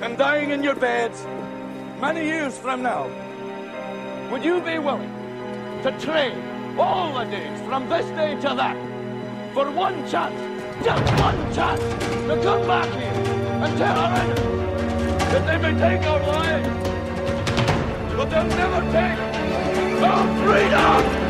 and dying in your beds many years from now, would you be willing to trade all the days from this day to that for one chance, just one chance, to come back here and tell our enemies that they may take our lives, but they'll never take our freedom?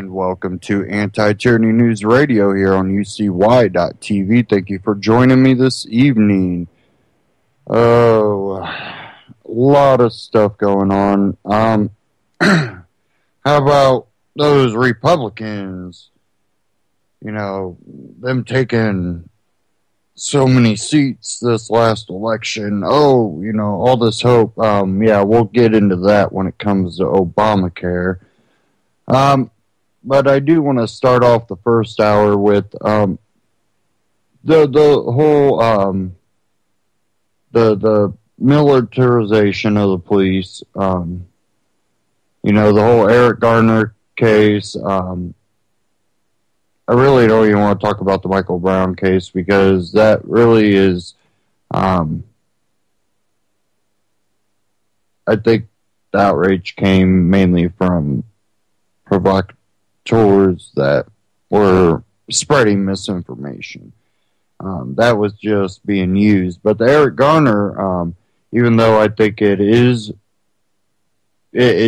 Welcome to Anti-Tyranny News Radio here on UCY.TV. Thank you for joining me this evening. Oh, a lot of stuff going on. How about those Republicans? You know, them taking so many seats this last election. Oh, you know, all this hope. Yeah, we'll get into that when it comes to Obamacare. But I do want to start off the first hour with the whole the militarization of the police. You know, the whole Eric Garner case. I really don't even want to talk about the Michael Brown case because that really is. I think the outrage came mainly from provocateurs that were spreading misinformation. That was just being used. But the Eric Garner, even though I think it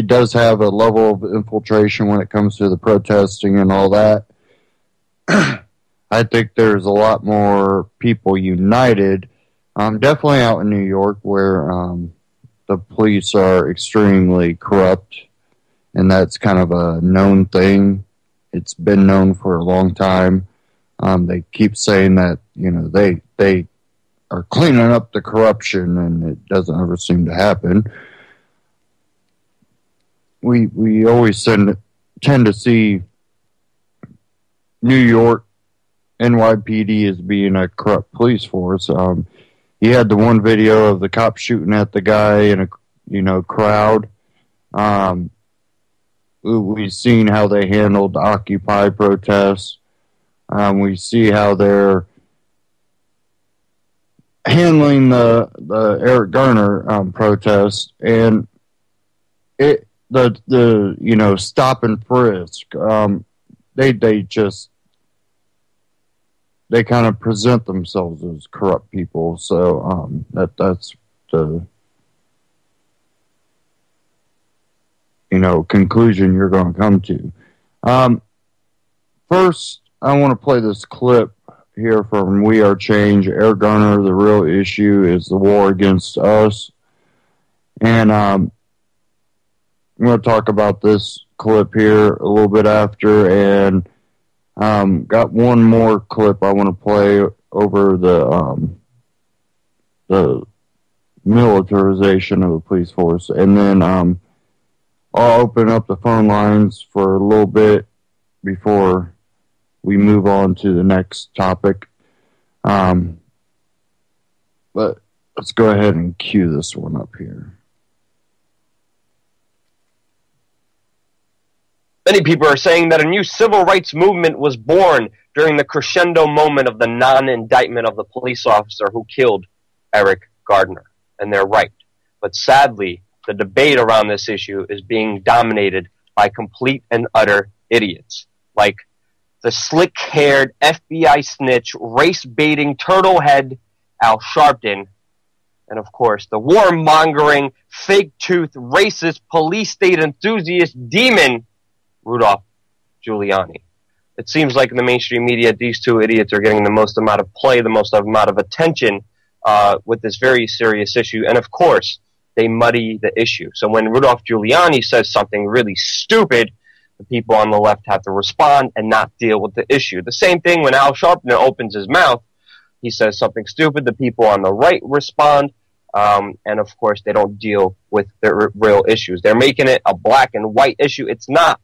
does have a level of infiltration when it comes to the protesting and all that, I think there's a lot more people united, definitely out in New York where the police are extremely corrupt, and that's kind of a known thing. It's been known for a long time. They keep saying that, you know, they are cleaning up the corruption, and it doesn't ever seem to happen. We always tend to see New York NYPD as being a corrupt police force. You had the one video of the cop shooting at the guy in a crowd. We've seen how they handled the Occupy protests. We see how they're handling the Eric Garner protest, and the stop and frisk. They kind of present themselves as corrupt people. So that's the conclusion you're going to come to. First, I want to play this clip here from We Are Change. Eric Garner, the real issue is the war against us. And I'm going to talk about this clip here a little bit after, and got one more clip I want to play over the militarization of the police force, and then I'll open up the phone lines for a little bit before we move on to the next topic. But let's go ahead and cue this one up here. Many people are saying that a new civil rights movement was born during the crescendo moment of the non-indictment of the police officer who killed Eric Garner. And they're right. But sadly, the debate around this issue is being dominated by complete and utter idiots, like the slick-haired FBI snitch, race-baiting turtlehead Al Sharpton, and of course the warmongering, fake-toothed, racist, police state enthusiast demon Rudolph Giuliani. It seems like in the mainstream media, these two idiots are getting the most amount of play, the most amount of attention with this very serious issue. And of course, they muddy the issue. So when Rudolph Giuliani says something really stupid, the people on the left have to respond and not deal with the issue. The same thing when Al Sharpton opens his mouth, he says something stupid, the people on the right respond, and of course they don't deal with the real issues. They're making it a black and white issue. It's not.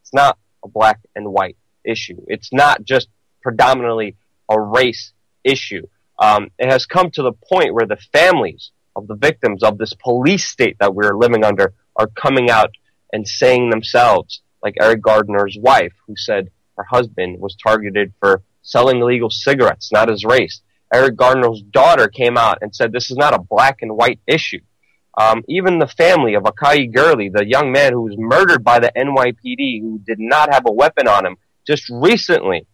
It's not a black and white issue. It's not just predominantly a race issue. It has come to the point where the families of the victims of this police state that we're living under are coming out and saying themselves, like Eric Gardner's wife, who said her husband was targeted for selling illegal cigarettes, not his race. Eric Gardner's daughter came out and said this is not a black and white issue. Even the family of Akai Gurley, the young man who was murdered by the NYPD, who did not have a weapon on him, just recently,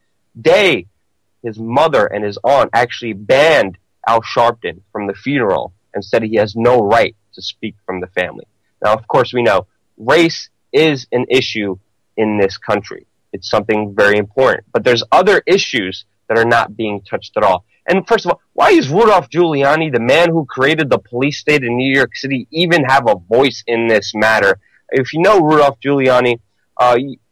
his mother and his aunt actually banned Al Sharpton from the funeral and said he has no right to speak from the family. Now, of course, we know race is an issue in this country. It's something very important. But there's other issues that are not being touched at all. And first of all, why is Rudolph Giuliani, the man who created the police state in New York City, even have a voice in this matter? If you know Rudolph Giuliani,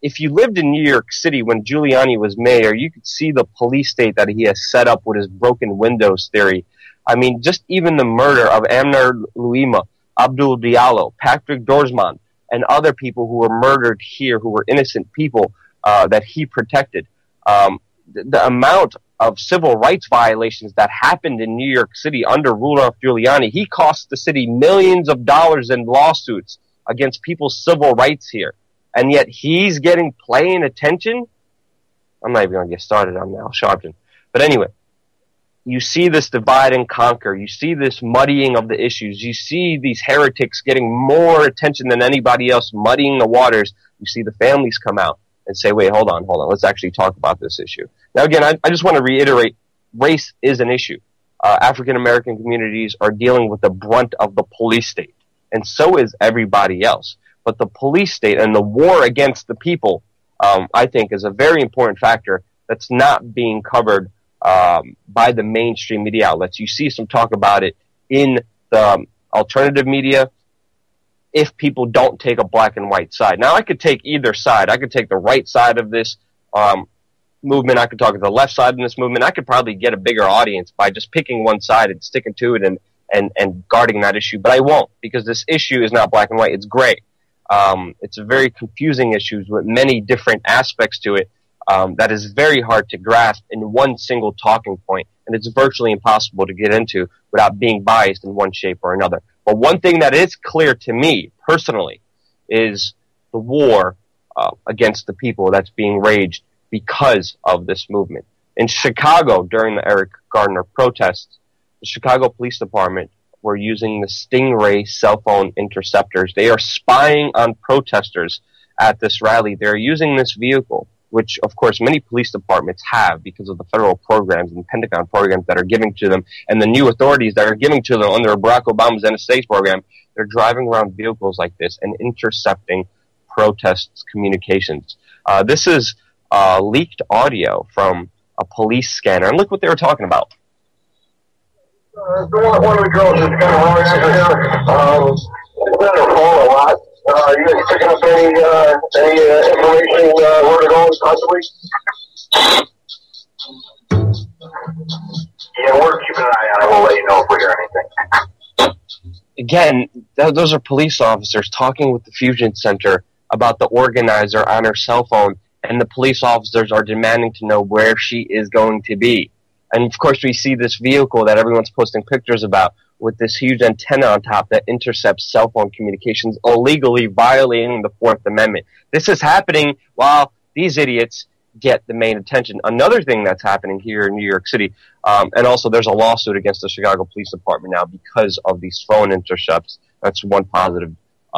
if you lived in New York City when Giuliani was mayor, you could see the police state that he has set up with his broken windows theory. I mean, just even the murder of Amner Louima, Abdul Diallo, Patrick Dorsman, and other people who were murdered here, who were innocent people that he protected. The amount of civil rights violations that happened in New York City under Rudolph Giuliani, he cost the city millions of dollars in lawsuits against people's civil rights here. And yet he's getting play and attention? I'm not even going to get started on Al Sharpton. But anyway, you see this divide and conquer. You see this muddying of the issues. You see these heretics getting more attention than anybody else, muddying the waters. You see the families come out and say, wait, hold on. Let's actually talk about this issue. Now, again, I just want to reiterate, race is an issue. African-American communities are dealing with the brunt of the police state, and so is everybody else. But the police state and the war against the people, I think, is a very important factor that's not being covered by the mainstream media outlets. You see some talk about it in the alternative media if people don't take a black and white side. Now, I could take either side. I could take the right side of this movement. I could talk to the left side in this movement. I could probably get a bigger audience by just picking one side and sticking to it and guarding that issue. But I won't, because this issue is not black and white. It's gray. It's a very confusing issue with many different aspects to it that is very hard to grasp in one single talking point, and it's virtually impossible to get into without being biased in one shape or another. But one thing that is clear to me personally is the war against the people that's being waged because of this movement. In Chicago, during the Eric Gardner protests, the Chicago Police Department were using the Stingray cell phone interceptors. They are spying on protesters at this rally. They're using this vehicle, which, of course, many police departments have because of the federal programs and Pentagon programs that are giving to them, and the new authorities that are giving to them under Barack Obama's NSA program. They're driving around vehicles like this and intercepting protests' communications. This is leaked audio from a police scanner, and look what they were talking about. One of the girls is kind of wrong answer here. It's been her phone a lot. You guys picking up any information where it goes possibly? Yeah, we're keeping an eye on it. We'll let you know if we hear anything. Again, those are police officers talking with the Fusion Center about the organizer on her cell phone, and the police officers are demanding to know where she is going to be. And of course, we see this vehicle that everyone's posting pictures about with this huge antenna on top that intercepts cell phone communications, illegally violating the Fourth Amendment. This is happening while these idiots get the main attention. Another thing that's happening here in New York City, and also there's a lawsuit against the Chicago Police Department now because of these phone intercepts. That's one positive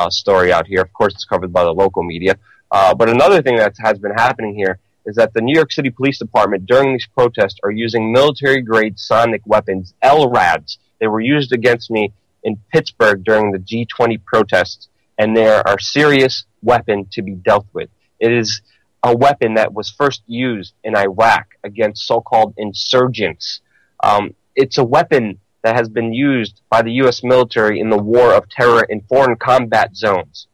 story out here. Of course, it's covered by the local media. But another thing that has been happening here is that the New York City Police Department during these protests are using military-grade sonic weapons, LRADs. They were used against me in Pittsburgh during the G20 protests, and they are a serious weapon to be dealt with. It is a weapon that was first used in Iraq against so-called insurgents. It's a weapon that has been used by the U.S. military in the war of terror in foreign combat zones.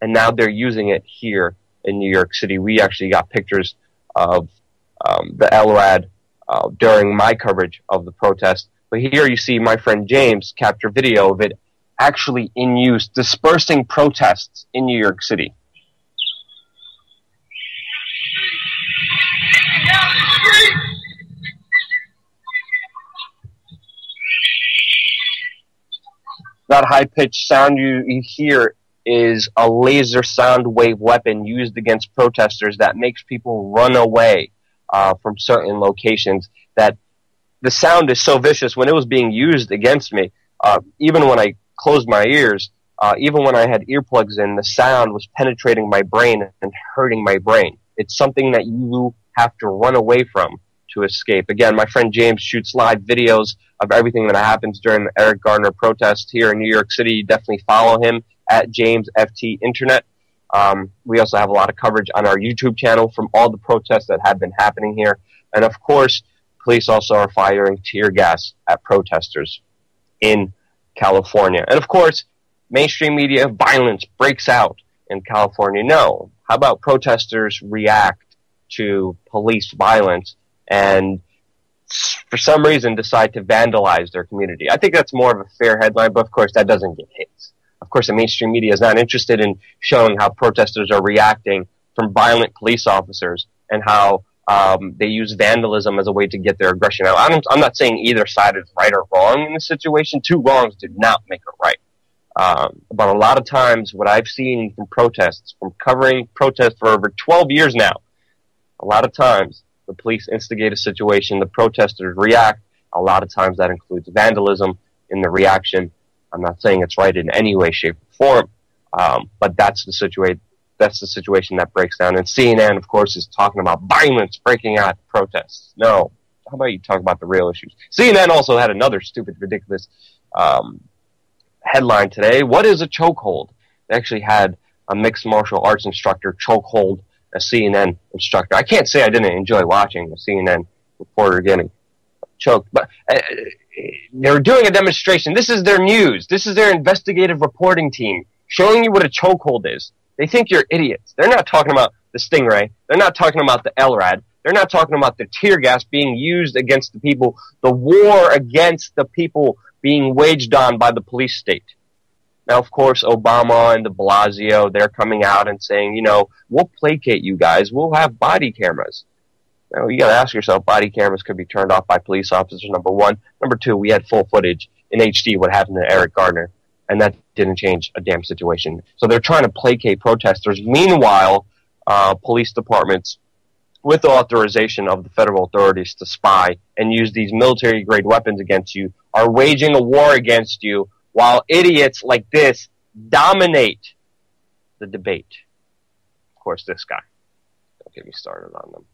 And now they're using it here in New York City. We actually got pictures of the LRAD during my coverage of the protest. But here you see my friend James capture video of it actually in use, dispersing protests in New York City. That high-pitched sound you hear is a laser sound wave weapon used against protesters that makes people run away from certain locations. That the sound is so vicious. When it was being used against me, even when I closed my ears, even when I had earplugs in, the sound was penetrating my brain and hurting my brain. It's something that you have to run away from to escape. Again, my friend James shoots live videos of everything that happens during the Eric Garner protest here in New York City. Definitely follow him at James FT Internet. We also have a lot of coverage on our YouTube channel from all the protests that have been happening here. And of course, police also are firing tear gas at protesters in California. And of course, mainstream media violence breaks out in California. No. How about protesters react to police violence and for some reason decide to vandalize their community? I think that's more of a fair headline, but of course that doesn't get hits. Of course, the mainstream media is not interested in showing how protesters are reacting from violent police officers and how they use vandalism as a way to get their aggression out. I'm not saying either side is right or wrong in this situation. Two wrongs do not make a right. But a lot of times what I've seen from protests, from covering protests for over 12 years now, a lot of times the police instigate a situation, the protesters react. A lot of times that includes vandalism in the reaction. I'm not saying it's right in any way, shape, or form, but that's the situation. That's the situation that breaks down. And CNN, of course, is talking about violence breaking out protests. No, how about you talk about the real issues? CNN also had another stupid, ridiculous headline today. What is a chokehold? They actually had a mixed martial arts instructor chokehold a CNN instructor. I can't say I didn't enjoy watching a CNN reporter getting choked, but they're doing a demonstration. This is their news. This is their investigative reporting team showing you what a chokehold is. They think you're idiots. They're not talking about the Stingray. They're not talking about the LRAD. They're not talking about the tear gas being used against the people, the war against the people being waged on by the police state. Now, of course, Obama and de Blasio, they're coming out and saying, you know, we'll placate you guys. We'll have body cameras. Now, you got to ask yourself, body cameras could be turned off by police officers, number one. Number two, we had full footage in HD what happened to Eric Garner, and that didn't change a damn situation. So they're trying to placate protesters. Meanwhile, police departments, with authorization of the federal authorities to spy and use these military-grade weapons against you, are waging a war against you, while idiots like this dominate the debate. Of course, this guy. Don't get me started on them.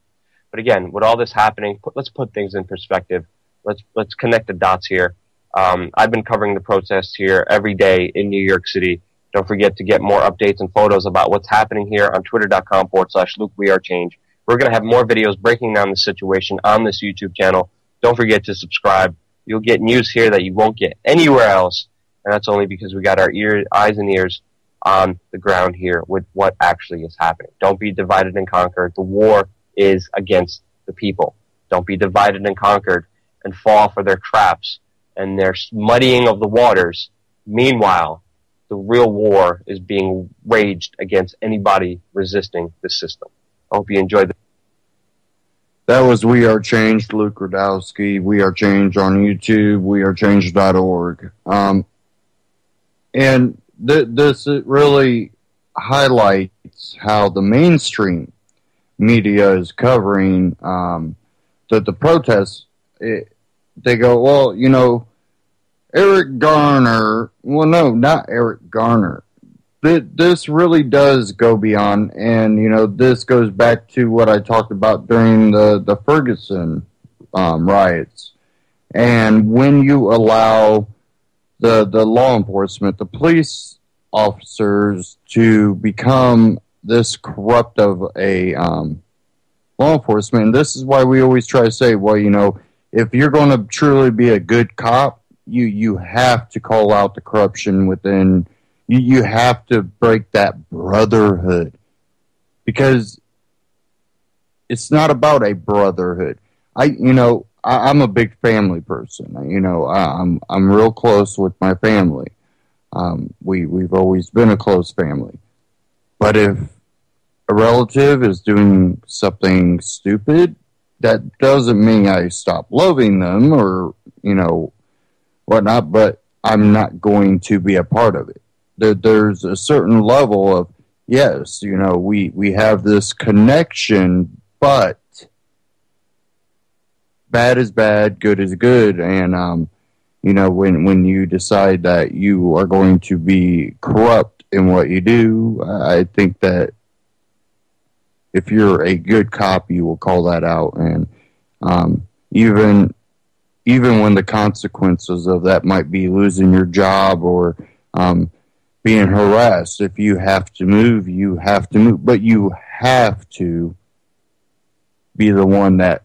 But again, with all this happening, let's put things in perspective. Let's connect the dots here. I've been covering the protests here every day in New York City. Don't forget to get more updates and photos about what's happening here on twitter.com/LukeWeAreChange. We're going to have more videos breaking down the situation on this YouTube channel. Don't forget to subscribe. You'll get news here that you won't get anywhere else. And that's only because we got our eyes and ears on the ground here with what actually is happening. Don't be divided and conquered. The war is against the people. Don't be divided and conquered and fall for their traps and their muddying of the waters. Meanwhile, the real war is being waged against anybody resisting the system. I hope you enjoyed it. That was We Are Changed, Luke Radowski. We Are Changed on YouTube, wearechange.org. And this really highlights how the mainstream media is covering the protests. They go, well, you know, Eric Garner, well, no, not Eric Garner. This really does go beyond, and, this goes back to what I talked about during the Ferguson riots. And when you allow the law enforcement, the police officers, to become this corrupt of a law enforcement, and this is why we always try to say, well, if you're going to truly be a good cop, you have to call out the corruption within. You have to break that brotherhood, because it's not about a brotherhood. I'm a big family person. I'm real close with my family. We've always been a close family. But if a relative is doing something stupid, that doesn't mean I stop loving them or, whatnot, but I'm not going to be a part of it. There's a certain level of, yes, we have this connection, but bad is bad, good is good, and when you decide that you are going to be corrupt in what you do, I think that if you're a good cop, you will call that out, and even when the consequences of that might be losing your job or being harassed, if you have to move, you have to move, but you have to be the one that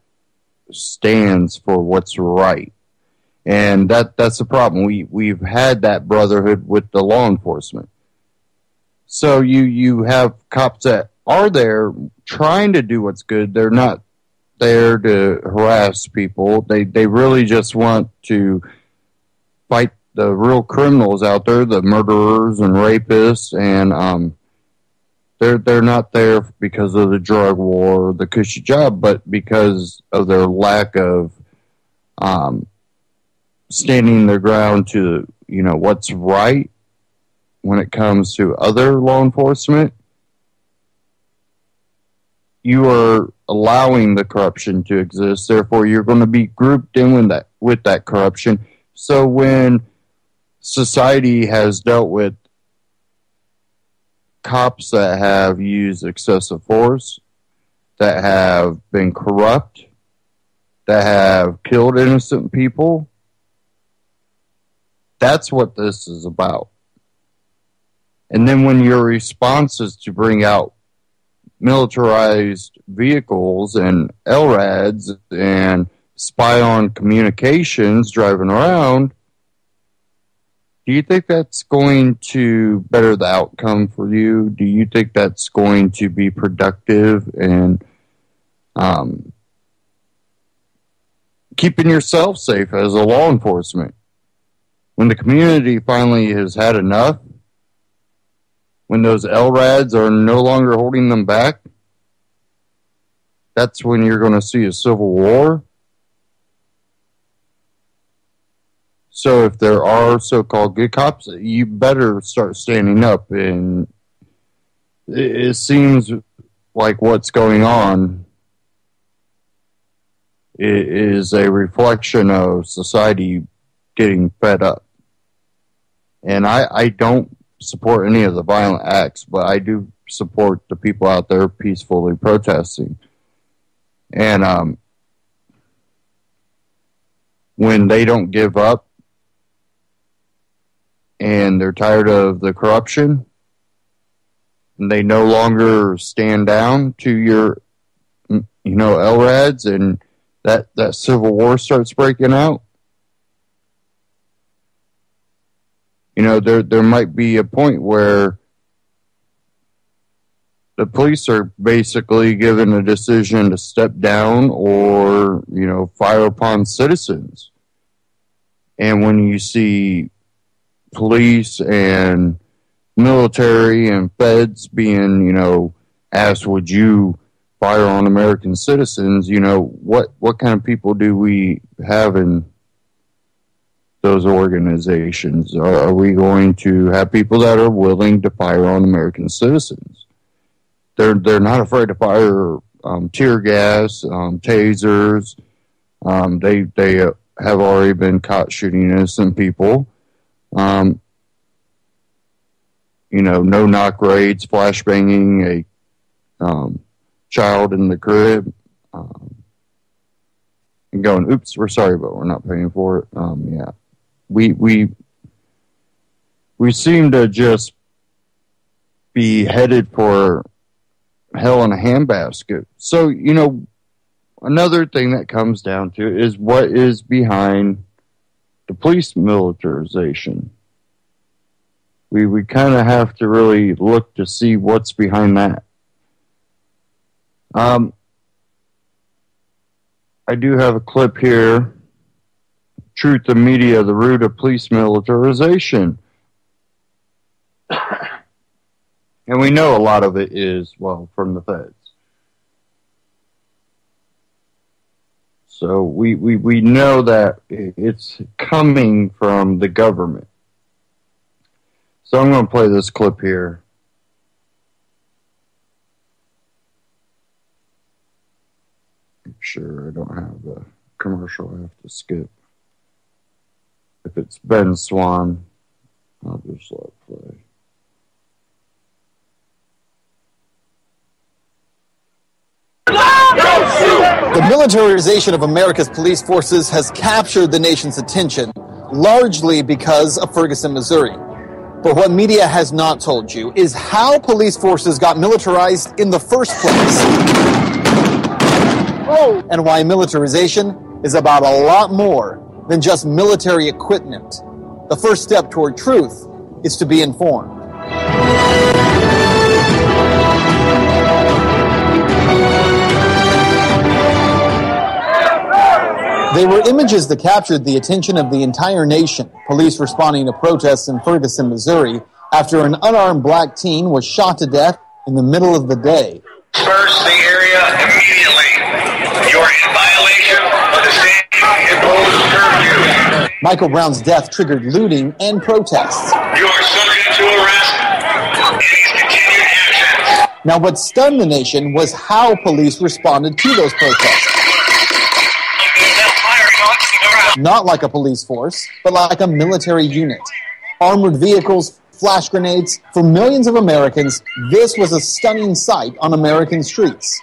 stands for what's right. And that's the problem. We've had that brotherhood with the law enforcement. So you have cops that are there trying to do what's good. They're not there to harass people. They really just want to fight the real criminals out there, the murderers and rapists, and they're not there because of the drug war or the cushy job, but because of their lack of standing their ground to what's right when it comes to other law enforcement. You are allowing the corruption to exist, therefore you're going to be grouped in with that corruption. So when society has dealt with cops that have used excessive force, that have been corrupt, that have killed innocent people, that's what this is about. And then when your response is to bring out militarized vehicles and LRADs and spy on communications driving around, do you think that's going to better the outcome for you? Do you think that's going to be productive and keeping yourself safe as a law enforcement? When the community finally has had enough, when those LRADs are no longer holding them back, that's when you're going to see a civil war. So if there are so-called good cops, you better start standing up. And it seems like what's going on is a reflection of society getting fed up. And I don't support any of the violent acts, but I do support the people out there peacefully protesting. And when they don't give up and they're tired of the corruption and they no longer stand down to your LRADs, and that civil war starts breaking out, there might be a point where the police are basically given a decision to step down or, fire upon citizens. And when you see police and military and feds being, asked, would you fire on American citizens? What kind of people do we have in those organizations? Are we going to have people that are willing to fire on American citizens? They're not afraid to fire tear gas, tasers. They have already been caught shooting innocent people. No-knock raids, flashbanging a child in the crib, and going, oops, we're sorry, but we're not paying for it. Yeah. We seem to just be headed for hell in a handbasket. So, another thing that comes down to is what is behind the police militarization. We kind of have to really look to see what's behind that. I do have a clip here. Truth in Media, the root of police militarization. And we know a lot of it is, from the feds. So we know that it's coming from the government. So I'm going to play this clip here. Make sure I don't have the commercial I have to skip. If it's Ben Swan, I'll just let it play. The militarization of America's police forces has captured the nation's attention, largely because of Ferguson, Missouri. But what media has not told you is how police forces got militarized in the first place. And why militarization is about a lot more than just military equipment. The first step toward truth is to be informed. They were images that captured the attention of the entire nation. Police responding to protests in Ferguson, Missouri, after an unarmed black teen was shot to death in the middle of the day. Disperse the area immediately. You are in violation of the state-imposed curfew. Michael Brown's death triggered looting and protests. You are subject to arrest and continued actions. Now, what stunned the nation was how police responded to those protests. Not like a police force, but like a military unit. Armored vehicles, flash grenades. For millions of Americans, this was a stunning sight on American streets.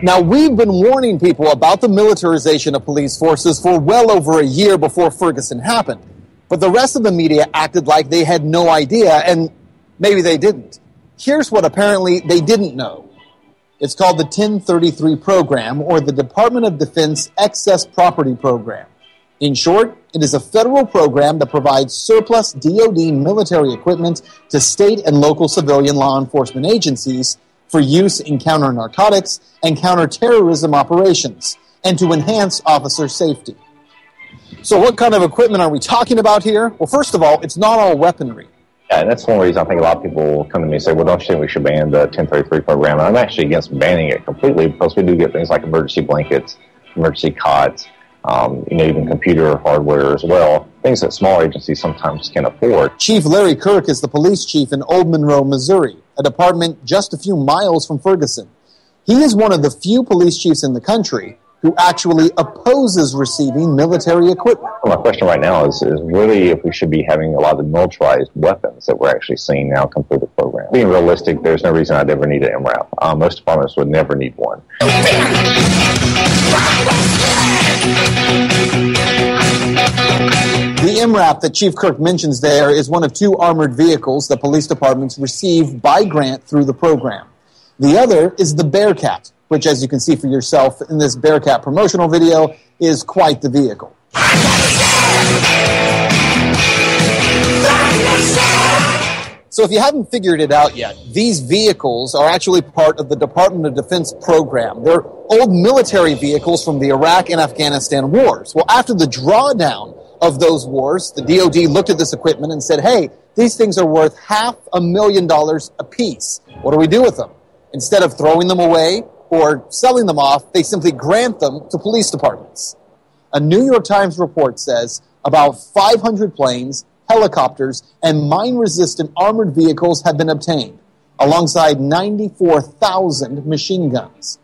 Now, we've been warning people about the militarization of police forces for well over a year before Ferguson happened. But the rest of the media acted like they had no idea, and maybe they didn't. Here's what apparently they didn't know. It's called the 1033 program, or the Department of Defense Excess Property Program. In short, it is a federal program that provides surplus DoD military equipment to state and local civilian law enforcement agencies for use in counter-narcotics and counter-terrorism operations, and to enhance officer safety. So what kind of equipment are we talking about here? Well, first of all, it's not all weaponry. Yeah, and that's one reason I think a lot of people come to me and say, well, don't you think we should ban the 1033 program? And I'm actually against banning it completely because we do get things like emergency blankets, emergency cots, even computer hardware as well, things that small agencies sometimes can afford. Chief Larry Kirk is the police chief in Old Monroe, Missouri, a department just a few miles from Ferguson. He is one of the few police chiefs in the country who actually opposes receiving military equipment. Well, my question right now is really if we should be having a lot of the militarized weapons that we're actually seeing now come through the program. Being realistic, there's no reason I'd ever need an MRAP. Most departments would never need one. The MRAP that Chief Kirk mentions there is one of two armored vehicles that police departments receive by grant through the program. The other is the Bearcat, which, as you can see for yourself in this Bearcat promotional video, is quite the vehicle. So if you haven't figured it out yet, these vehicles are actually part of the Department of Defense program. They're old military vehicles from the Iraq and Afghanistan wars. Well, after the drawdown of those wars, the DoD looked at this equipment and said, hey, these things are worth $500,000 apiece. What do we do with them? Instead of throwing them away or selling them off, they simply grant them to police departments. A New York Times report says about 500 planes, helicopters, and mine-resistant armored vehicles have been obtained, alongside 94,000 machine guns.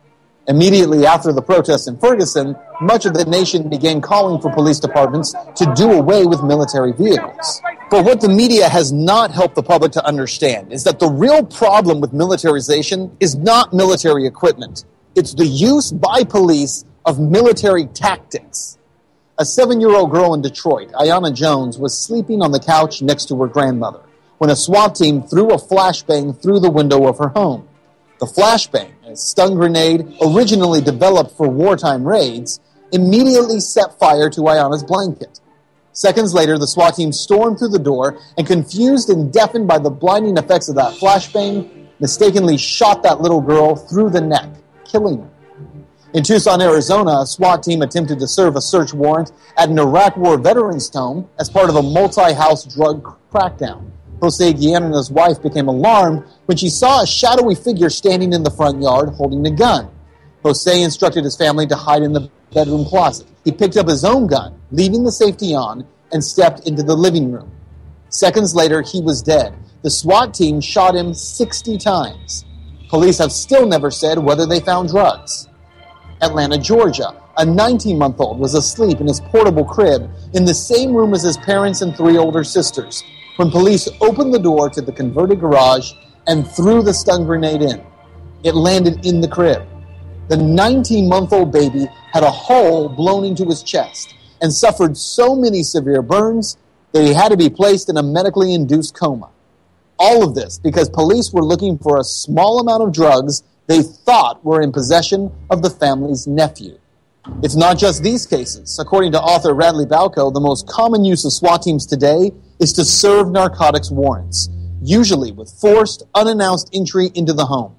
Immediately after the protests in Ferguson, much of the nation began calling for police departments to do away with military vehicles. But what the media has not helped the public to understand is that the real problem with militarization is not military equipment. It's the use by police of military tactics. A 7-year-old girl in Detroit, Ayanna Jones, was sleeping on the couch next to her grandmother when a SWAT team threw a flashbang through the window of her home. The flashbang, a stun grenade originally developed for wartime raids, immediately set fire to Ayanna's blanket. Seconds later, the SWAT team stormed through the door and, confused and deafened by the blinding effects of that flashbang, mistakenly shot that little girl through the neck, killing her. In Tucson, Arizona, a SWAT team attempted to serve a search warrant at an Iraq War veterans home as part of a multi-house drug crackdown. Jose Guillermo's wife became alarmed when she saw a shadowy figure standing in the front yard holding a gun. Jose instructed his family to hide in the bedroom closet. He picked up his own gun, leaving the safety on, and stepped into the living room. Seconds later, he was dead. The SWAT team shot him 60 times. Police have still never said whether they found drugs. Atlanta, Georgia. A 19-month-old was asleep in his portable crib in the same room as his parents and 3 older sisters when police opened the door to the converted garage and threw the stun grenade in. It landed in the crib. The 19-month-old baby had a hole blown into his chest and suffered so many severe burns that he had to be placed in a medically induced coma. All of this because police were looking for a small amount of drugs they thought were in possession of the family's nephew. It's not just these cases. According to author Radley Balco, the most common use of SWAT teams today is to serve narcotics warrants, usually with forced, unannounced entry into the home.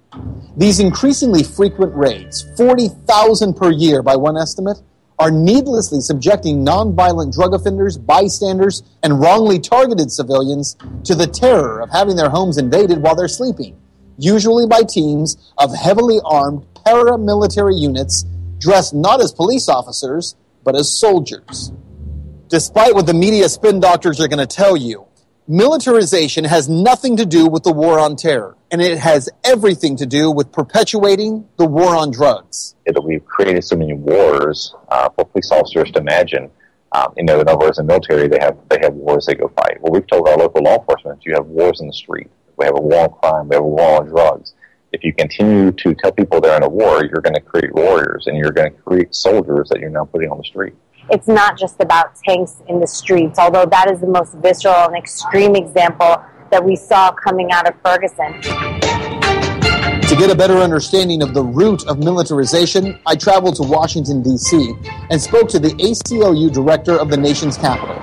These increasingly frequent raids, 40,000 per year by one estimate, are needlessly subjecting nonviolent drug offenders, bystanders, and wrongly targeted civilians to the terror of having their homes invaded while they're sleeping, usually by teams of heavily armed paramilitary units dressed not as police officers, but as soldiers. Despite what the media spin doctors are going to tell you, militarization has nothing to do with the war on terror, and it has everything to do with perpetuating the war on drugs. We've created so many wars for police officers to imagine. In other words, in the military, they have wars they go fight. Well, we've told our local law enforcement, you have wars in the street. We have a war on crime. We have a war on drugs. If you continue to tell people they're in a war, you're going to create warriors, and you're going to create soldiers that you're now putting on the street. It's not just about tanks in the streets, although that is the most visceral and extreme example that we saw coming out of Ferguson. To get a better understanding of the root of militarization, I traveled to Washington, D.C., and spoke to the ACLU director of the nation's capital.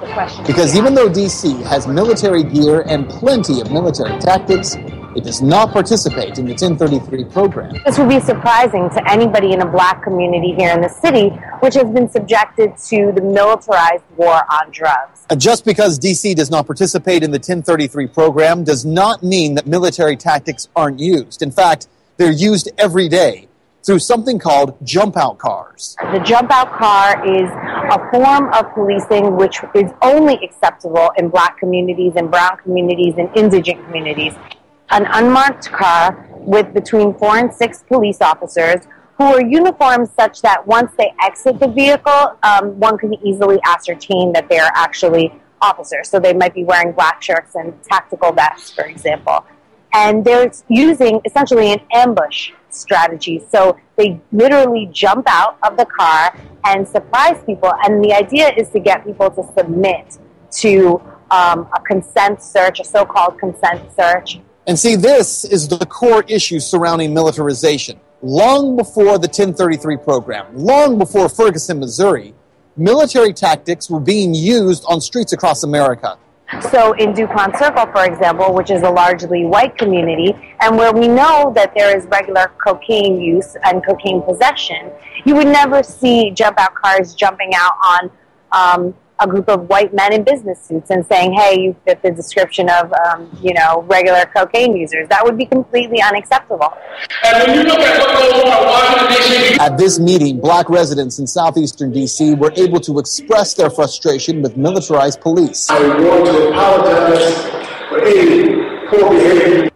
Because even though D.C. has military gear and plenty of military tactics, it does not participate in the 1033 program. This would be surprising to anybody in a black community here in the city, which has been subjected to the militarized war on drugs. Just because D.C. does not participate in the 1033 program does not mean that military tactics aren't used. In fact, they're used every day through something called jump-out cars. The jump-out car is a form of policing which is only acceptable in black communities and brown communities and indigent communities. An unmarked car with between 4 and 6 police officers who are uniformed such that once they exit the vehicle, one can easily ascertain that they are actually officers. So they might be wearing black shirts and tactical vests, for example. And they're using essentially an ambush strategy. So they literally jump out of the car and surprise people. And the idea is to get people to submit to a consent search, a so-called consent search. And see, this is the core issue surrounding militarization. Long before the 1033 program, long before Ferguson, Missouri, military tactics were being used on streets across America. So in DuPont Circle, for example, which is a largely white community, and where we know that there is regular cocaine use and cocaine possession, you would never see jump-out cars jumping out on a group of white men in business suits and saying, hey, you fit the description of, regular cocaine users. That would be completely unacceptable. And when you look at what goes on in Washington, D.C. At this meeting, black residents in southeastern D.C. were able to express their frustration with militarized police. I want to apologize for any poor behavior.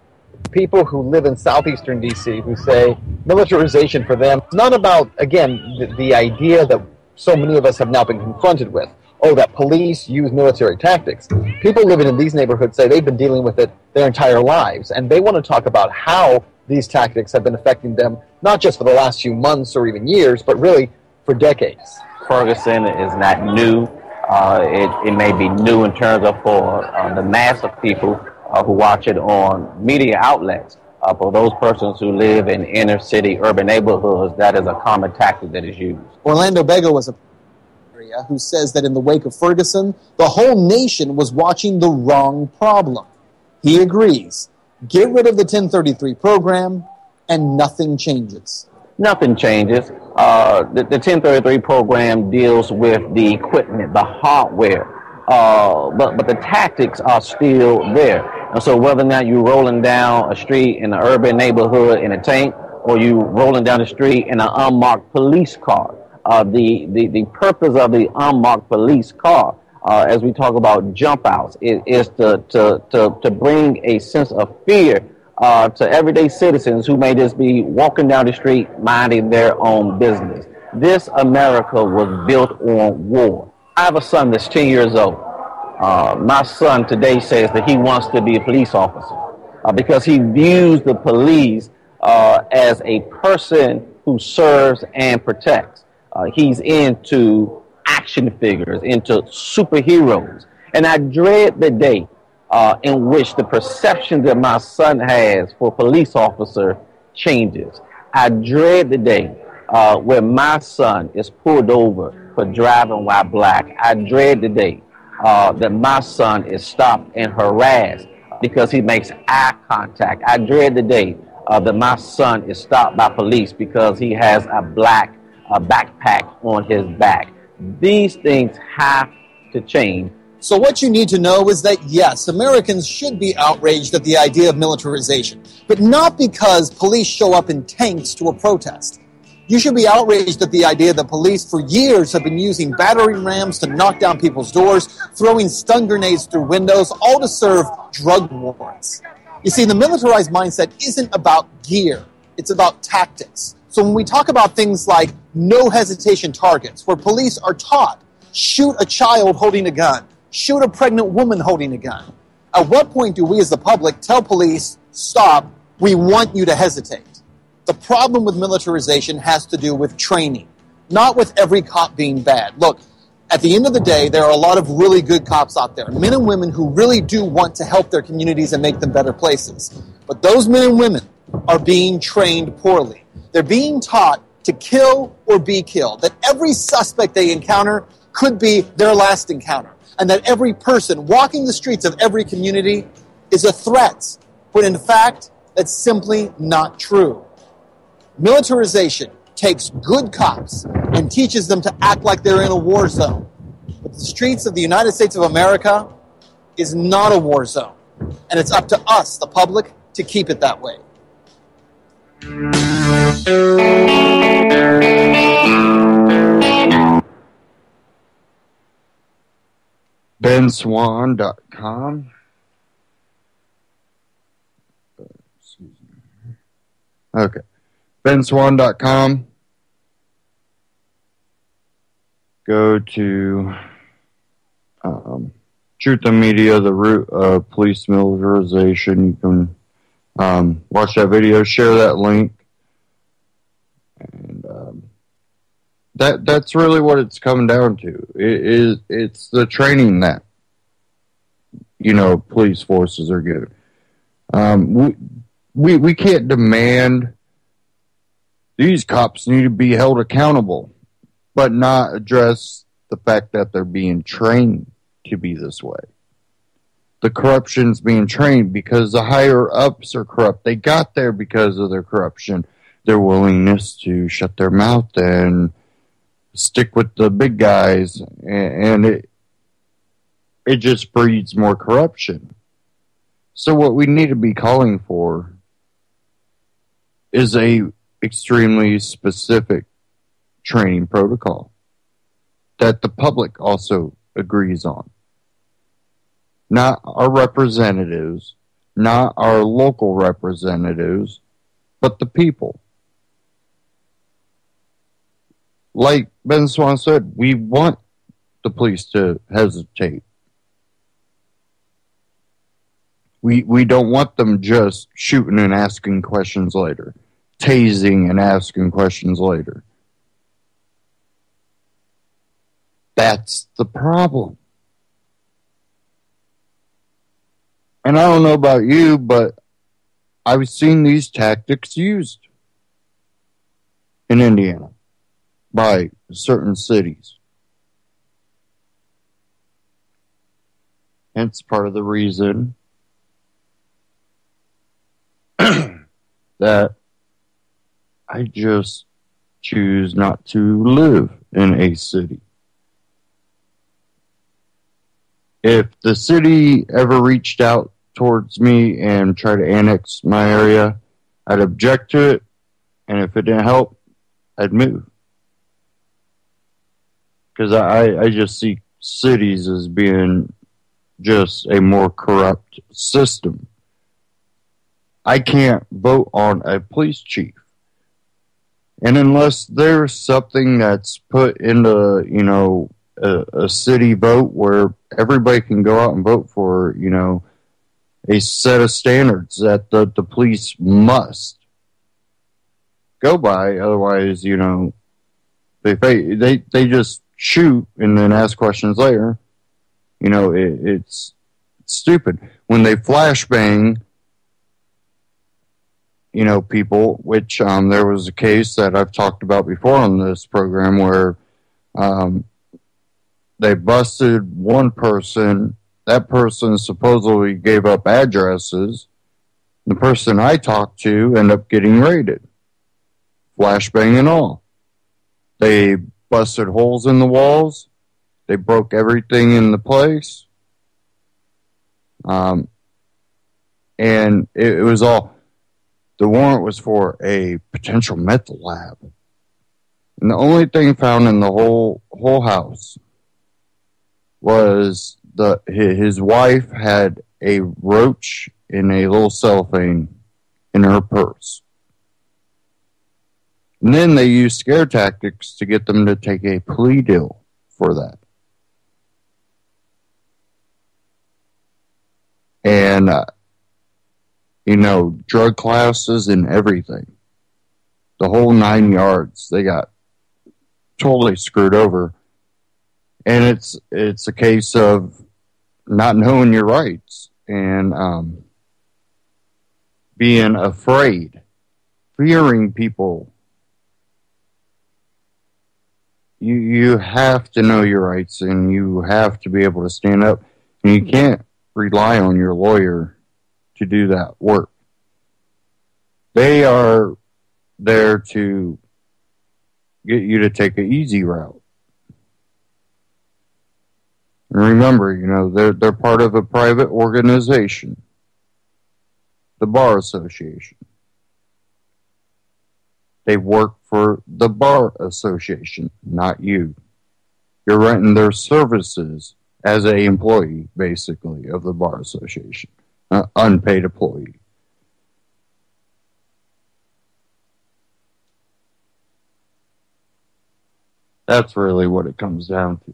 People who live in southeastern D.C. who say militarization for them, it's not about, again, the idea that so many of us have now been confronted with. Oh, that police use military tactics. People living in these neighborhoods say they've been dealing with it their entire lives, and they want to talk about how these tactics have been affecting them, not just for the last few months or even years, but really for decades. Ferguson is not new. It may be new in terms of for the mass of people who watch it on media outlets. For those persons who live in inner city urban neighborhoods, that is a common tactic that is used. Orlando Bego was a who says that in the wake of Ferguson, the whole nation was watching the wrong problem. He agrees. Get rid of the 1033 program, and nothing changes. Nothing changes. The 1033 program deals with the equipment, the hardware, but the tactics are still there. And so whether or not you're rolling down a street in an urban neighborhood in a tank, or you rolling down the street in an unmarked police car, the purpose of the unmarked police car, as we talk about jump outs, is to bring a sense of fear to everyday citizens who may just be walking down the street minding their own business. This America was built on war. I have a son that's 10 years old. My son today says that he wants to be a police officer because he views the police as a person who serves and protects. He's into action figures, into superheroes. And I dread the day in which the perception that my son has for police officer changes. I dread the day where my son is pulled over for driving while black. I dread the day that my son is stopped and harassed because he makes eye contact. I dread the day that my son is stopped by police because he has a black backpack on his back. These things have to change. So what you need to know is that, yes, Americans should be outraged at the idea of militarization, but not because police show up in tanks to a protest. You should be outraged at the idea that police for years have been using battering rams to knock down people's doors, throwing stun grenades through windows, all to serve drug warrants. You see, the militarized mindset isn't about gear. It's about tactics. So when we talk about things like no hesitation targets, where police are taught, shoot a child holding a gun, shoot a pregnant woman holding a gun, at what point do we as the public tell police, stop, we want you to hesitate? The problem with militarization has to do with training, not with every cop being bad. Look, at the end of the day, there are a lot of really good cops out there, men and women who really do want to help their communities and make them better places. But those men and women are being trained poorly. They're being taught to kill or be killed, that every suspect they encounter could be their last encounter, and that every person walking the streets of every community is a threat, when in fact, that's simply not true. Militarization takes good cops and teaches them to act like they're in a war zone. But the streets of the United States of America is not a war zone, and it's up to us, the public, to keep it that way. BenSwan.com. Okay. BenSwan.com. Go to Truth and Media, the root of police militarization. You can watch that video, share that link, and that's really what it's coming down to. It's the training that police forces are given. We can't demand these cops need to be held accountable, but not address the fact that they're being trained to be this way. The corruption's being trained because the higher ups are corrupt. They got there because of their corruption, their willingness to shut their mouth and stick with the big guys, and it just breeds more corruption. So what we need to be calling for is a extremely specific training protocol that the public also agrees on. Not our representatives, not our local representatives, but the people. like Ben Swan said, we want the police to hesitate. We don't want them just shooting and asking questions later, tasing and asking questions later. That's the problem. And I don't know about you, but I've seen these tactics used in Indiana by certain cities. Hence part of the reason that I just choose not to live in a city. If the city ever reached out towards me and tried to annex my area, I'd object to it, and if it didn't help, I'd move. Because I just see cities as being just a more corrupt system. I can't vote on a police chief. And unless there's something that's put into, a city vote where everybody can go out and vote for, a set of standards that the police must go by. Otherwise, they just shoot and then ask questions later. It's stupid. When they flashbang, people, which there was a case that I've talked about before on this program where they busted one person. That person supposedly gave up addresses. The person I talked to ended up getting raided. Flashbang and all. They busted holes in the walls. They broke everything in the place. And it was all... The warrant was for a potential meth lab. And the only thing found in the whole house was his wife had a roach in a little cellophane in her purse. And then they used scare tactics to get them to take a plea deal for that. And, drug classes and everything. The whole 9 yards. They got totally screwed over. And it's a case of not knowing your rights and being afraid, fearing people. You have to know your rights and you have to be able to stand up. And you can't rely on your lawyer to do that work. They are there to get you to take an easy route. And remember, they're part of a private organization, the Bar Association. They work for the Bar Association, not you. You're renting their services as an employee, basically, of the Bar Association, unpaid employee. That's really what it comes down to.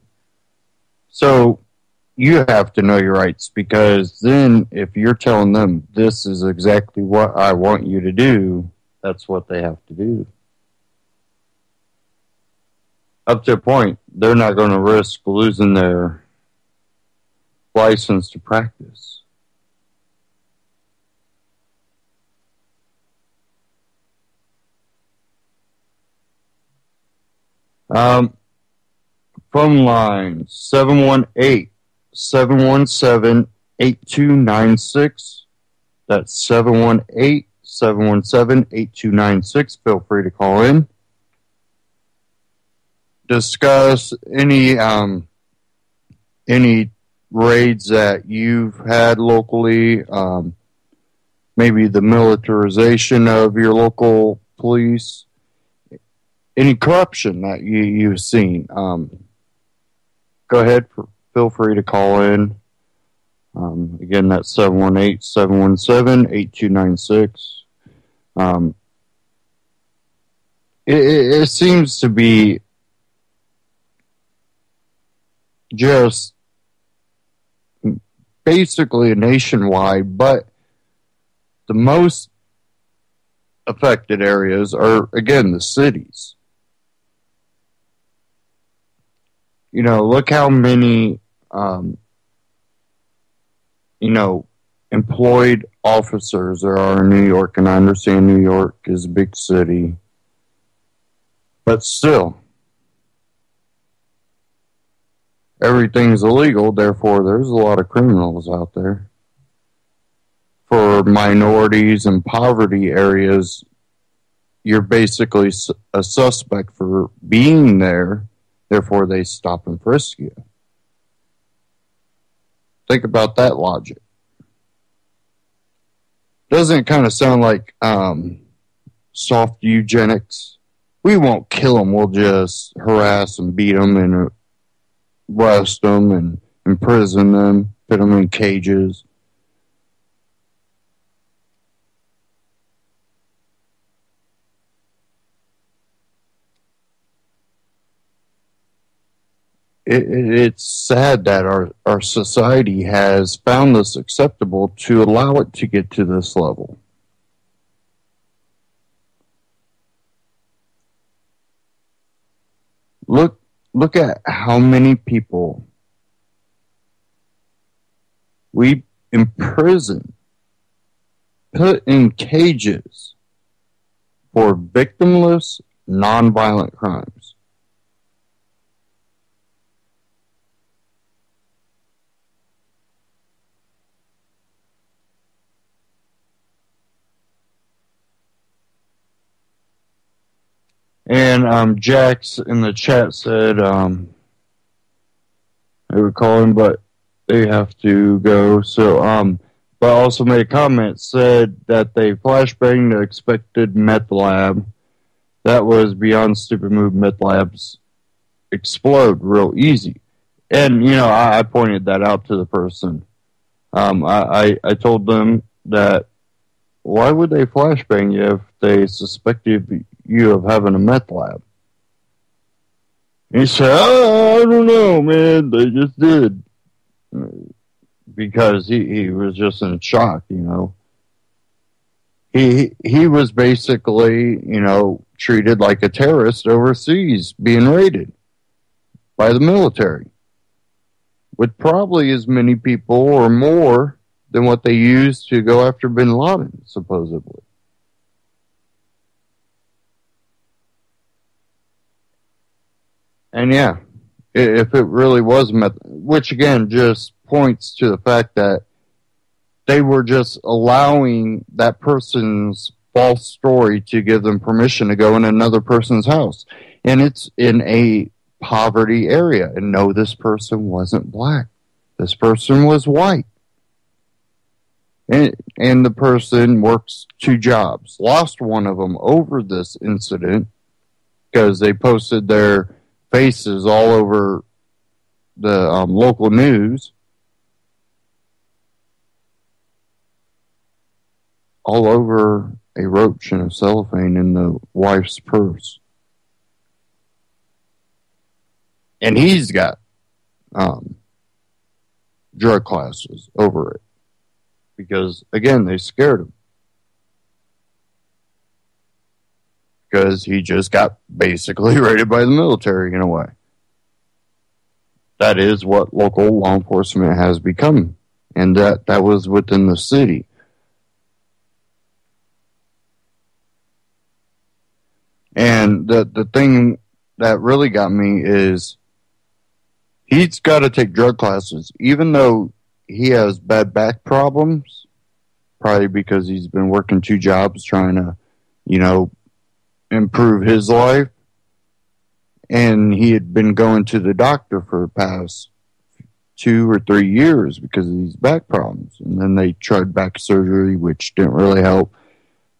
So you have to know your rights, because then if you're telling them this is exactly what I want you to do, that's what they have to do. Up to a point, they're not going to risk losing their license to practice. Phone line 718-717-8296. That's 718-717-8296. Feel free to call in. Discuss any raids that you've had locally, maybe the militarization of your local police, any corruption that you've seen. Go ahead, feel free to call in. Again, that's 718-717-8296. It seems to be just basically nationwide, but the most affected areas are, again, the cities. You know, look how many, employed officers there are in New York, and I understand New York is a big city, but still, everything's illegal, therefore there's a lot of criminals out there. For minorities and poverty areas, you're basically a suspect for being there, therefore they stop and frisk you. Think about that logic. Doesn't it kind of sound like soft eugenics? We won't kill them, we'll just harass and beat them and arrest them and imprison them, put them in cages. It's sad that our society has found this acceptable to allow it to get to this level. Look at how many people we imprison, put in cages for victimless, nonviolent crimes. And Jax in the chat said they would call him, but they have to go. So, but also made a comment, said that they flashbanged the expected meth lab. That was beyond stupid move. Meth labs explode real easy. And, you know, I pointed that out to the person. I told them that why would they flashbang you if they suspected you of having a meth lab? And he said, I don't know, man. They just did. Because he was just in shock, you know. He was basically, you know, treated like a terrorist overseas, being raided by the military. With probably as many people or more than what they used to go after bin Laden, supposedly. And yeah, if it really was meth, which again just points to the fact that they were just allowing that person's false story to give them permission to go in another person's house. And it's in a poverty area. And no, this person wasn't black. This person was white. And the person works 2 jobs. Lost one of them over this incident because they posted their faces all over the local news. All over a roach and a cellophane in the wife's purse. And he's got drug classes over it. Because, again, they scared him. Because he just got basically raided by the military in a way. That is what local law enforcement has become. And that was within the city. And the thing that really got me is he's got to take drug classes, even though he has bad back problems, probably because he's been working 2 jobs trying to, you know, improve his life. And he had been going to the doctor for the past 2 or 3 years because of these back problems. And then they tried back surgery, which didn't really help.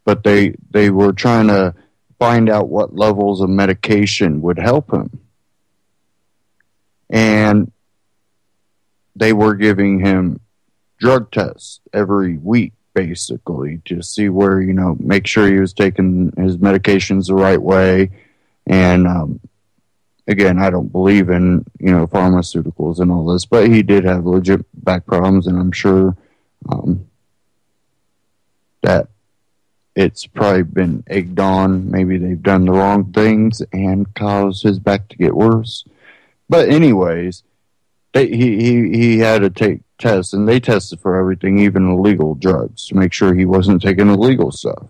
But they were trying to find out what levels of medication would help him. And they were giving him drug tests every week, basically, to see where, you know, make sure he was taking his medications the right way and again, I don't believe in, pharmaceuticals and all this, but he did have legit back problems, and I'm sure that it's probably been egged on. Maybe they've done the wrong things and caused his back to get worse. But anyways, he had to take tests, and they tested for everything, even illegal drugs, to make sure he wasn't taking illegal stuff.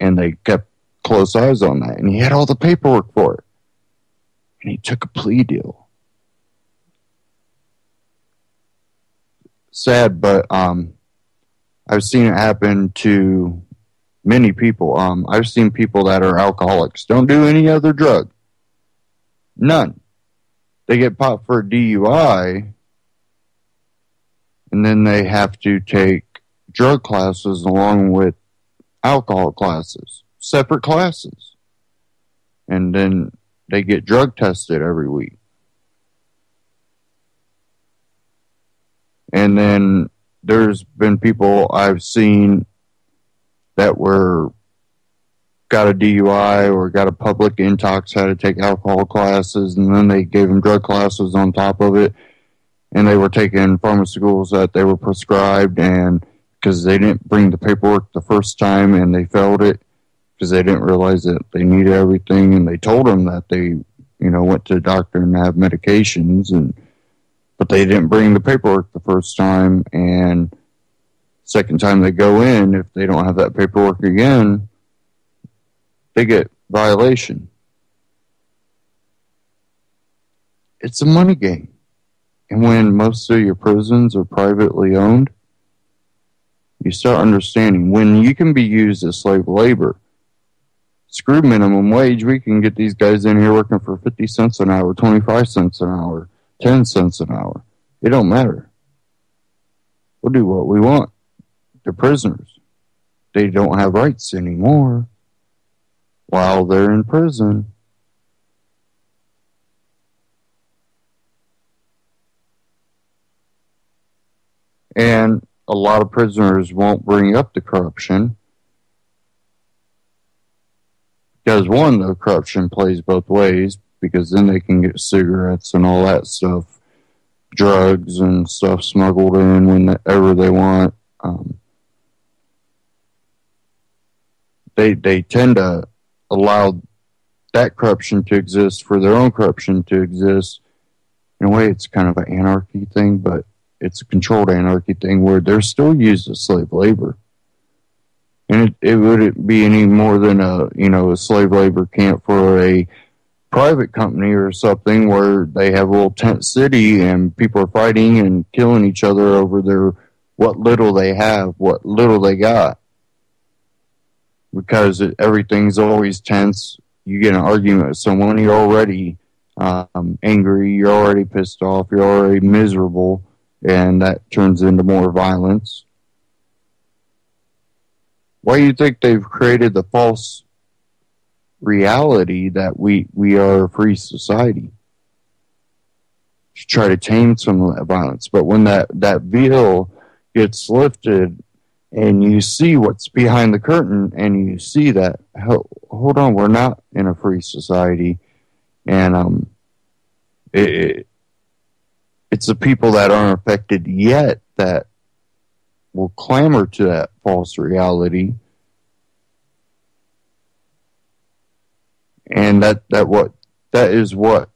And they kept close eyes on that, and he had all the paperwork for it. And he took a plea deal. Sad, but I've seen it happen to many people. I've seen people that are alcoholics, don't do any other drug. None. They get popped for a DUI, and then they have to take drug classes along with alcohol classes, separate classes. And then they get drug tested every week. And then there's been people I've seen that got a DUI or got a public intox, had to take alcohol classes, and then they gave them drug classes on top of it, and they were taking pharmaceuticals that they were prescribed, and because they didn't bring the paperwork the first time and they failed it because they didn't realize that they needed everything, and they told them that they went to the doctor and have medications, but they didn't bring the paperwork the first time, and second time they go in, if they don't have that paperwork again, they get violation. It's a money game. And when most of your prisons are privately owned, you start understanding when you can be used as slave labor. Screw minimum wage, we can get these guys in here working for 50 cents an hour, 25 cents an hour, 10 cents an hour. It don't matter. We'll do what we want. They're prisoners. They don't have rights anymore while they're in prison. And a lot of prisoners won't bring up the corruption because, one, the corruption plays both ways, because then they can get cigarettes and all that stuff, drugs and stuff smuggled in whenever they want. They tend to allow that corruption to exist for their own corruption to exist. In a way, it's kind of an anarchy thing, but it's a controlled anarchy thing where they're still used as slave labor. And it wouldn't be any more than a slave labor camp for a private company or something where they have a little tent city and people are fighting and killing each other over what little they have, what little they got. Because everything's always tense. You get an argument with someone, you're already angry, you're already pissed off, you're already miserable, and that turns into more violence. Why do you think they've created the false reality that we are a free society? To try to tame some of that violence. But when that veil gets lifted, and you see what's behind the curtain, and you see that, hold on, we're not in a free society. And it's the people that aren't affected yet that will clamor to that false reality. And that is what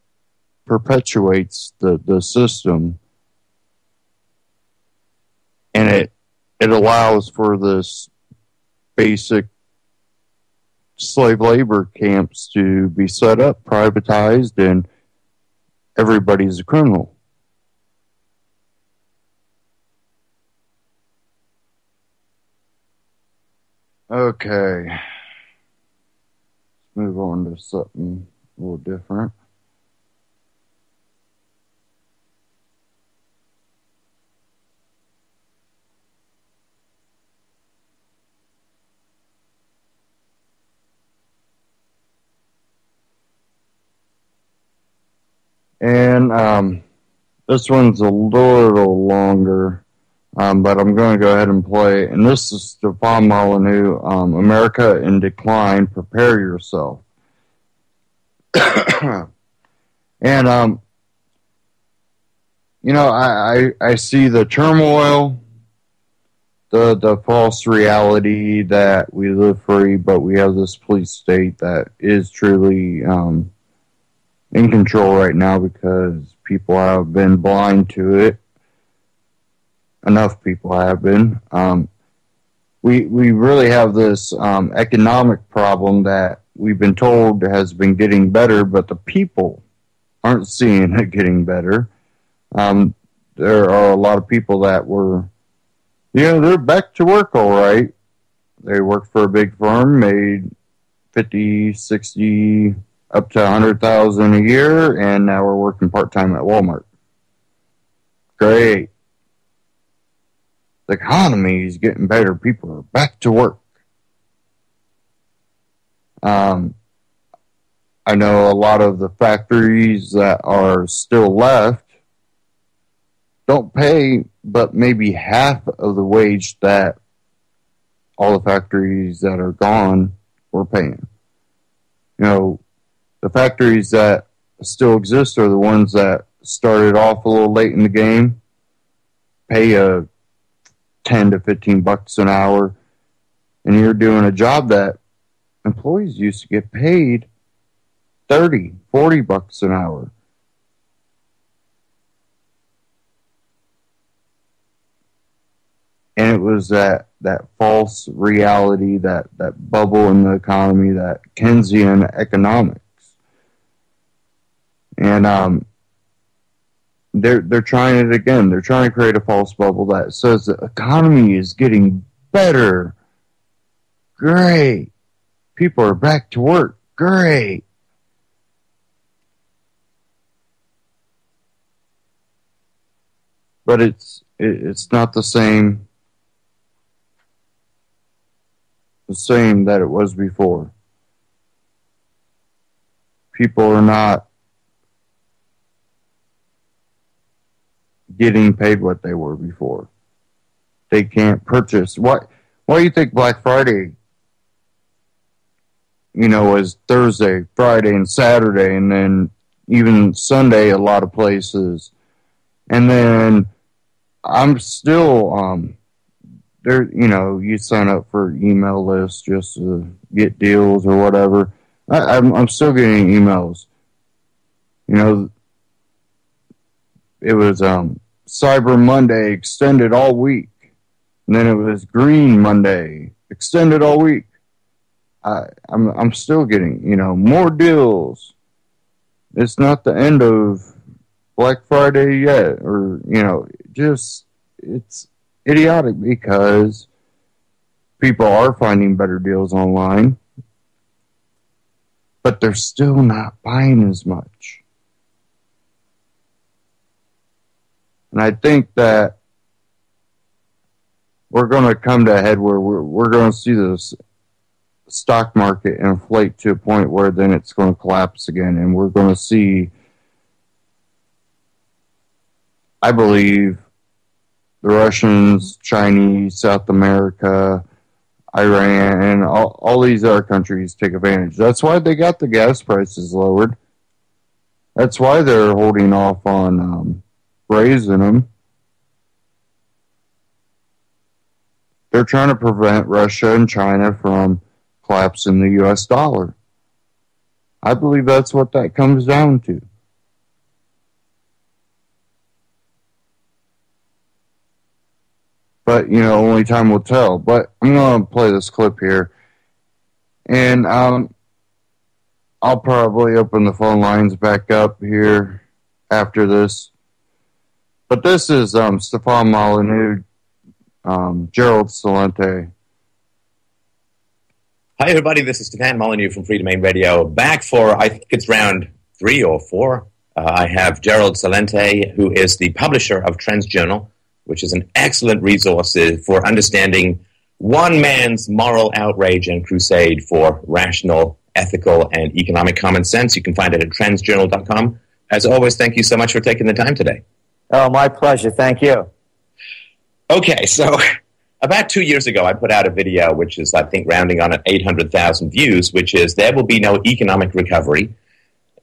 perpetuates the system. And it allows for this basic slave labor camps to be set up, privatized, and everybody's a criminal. Okay. Let's move on to something a little different. And this one's a little longer, but I'm going to go ahead and play it. And this is Stefan Molyneux, America in Decline, Prepare Yourself. And, you know, I see the turmoil, the false reality that we live free, but we have this police state that is truly in control right now because people have been blind to it. Enough people have been. We really have this economic problem that we've been told has been getting better, but the people aren't seeing it getting better. There are a lot of people that were, they're back to work all right. They worked for a big firm, made 50, 60, up to 100,000 a year, and now we're working part-time at Walmart. Great. The economy is getting better. People are back to work. I know a lot of the factories that are still left don't pay but maybe half of the wage that all the factories that are gone were paying. You know, the factories that still exist are the ones that started off a little late in the game, pay a $10 to $15 an hour, and you're doing a job that employees used to get paid $30, $40 an hour. And it was that false reality, that bubble in the economy, that Keynesian economics. And they're trying it again. They're trying to create a false bubble that says the economy is getting better. Great. People are back to work. Great. But it's not the same that it was before. People are not getting paid what they were before. They can't purchase. Why do you think Black Friday, was Thursday, Friday, and Saturday, and then even Sunday a lot of places. And then I'm still there, you sign up for email lists just to get deals or whatever. I'm still getting emails. It was Cyber Monday extended all week. And then it was Green Monday extended all week. I'm still getting, more deals. It's not the end of Black Friday yet, or, it's idiotic because people are finding better deals online, but they're still not buying as much. And I think that we're going to come to a head where we're going to see this stock market inflate to a point where then it's going to collapse again, and we're going to see, I believe, the Russians, Chinese, South America, Iran, and all these other countries take advantage. That's why they got the gas prices lowered. That's why they're holding off on raising them. They're trying to prevent Russia and China from collapsing the U.S. dollar. I believe that's what that comes down to. But, only time will tell. But I'm going to play this clip here. And I'll probably open the phone lines back up here after this. But this is Stefan Molyneux, Gerald Celente. Hi, everybody. This is Stefan Molyneux from Free Domain Radio. Back for, I think it's round 3 or 4. I have Gerald Celente, who is the publisher of Trends Journal, which is an excellent resource for understanding one man's moral outrage and crusade for rational, ethical, and economic common sense. You can find it at trendsjournal.com. As always, thank you so much for taking the time today. Oh, my pleasure. Thank you. Okay, so about 2 years ago, I put out a video, which is, I think, rounding on at 800,000 views, which is, there will be no economic recovery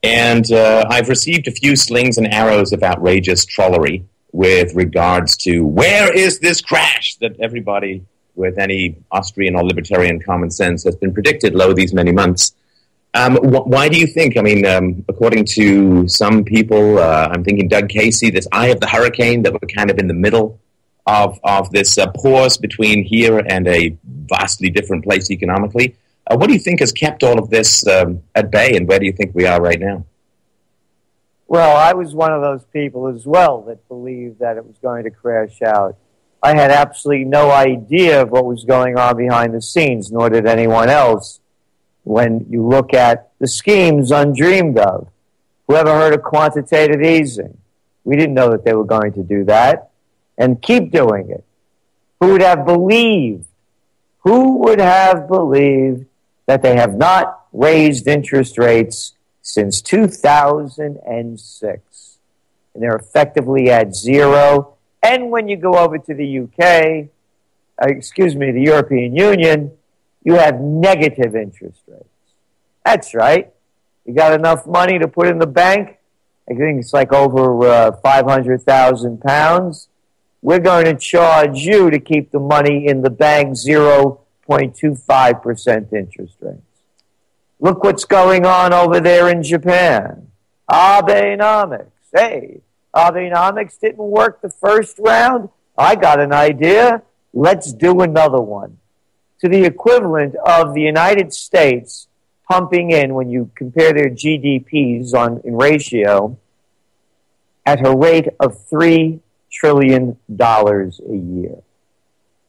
And I've received a few slings and arrows of outrageous trollery with regards to where is this crash that everybody with any Austrian or libertarian common sense has been predicted lo these many months. Why do you think? I mean, according to some people, I'm thinking Doug Casey, this eye of the hurricane, that we're kind of in the middle of this pause between here and a vastly different place economically. What do you think has kept all of this at bay, and where do you think we are right now? Well, I was one of those people as well that believed that it was going to crash out. I had absolutely no idea of what was going on behind the scenes, nor did anyone else. When you look at the schemes undreamed of, whoever heard of quantitative easing? We didn't know that they were going to do that and keep doing it. Who would have believed? Who would have believed that they have not raised interest rates since 2006? And they're effectively at zero. And when you go over to the UK, the European Union, you have negative interest rates. That's right. You got enough money to put in the bank? I think it's like over 500,000 pounds. We're going to charge you to keep the money in the bank 0.25% interest rates. Look what's going on over there in Japan. Abenomics. Hey, Abenomics didn't work the first round. I got an idea. Let's do another one. To the equivalent of the United States pumping in, when you compare their GDPs in ratio, at a rate of $3 trillion a year.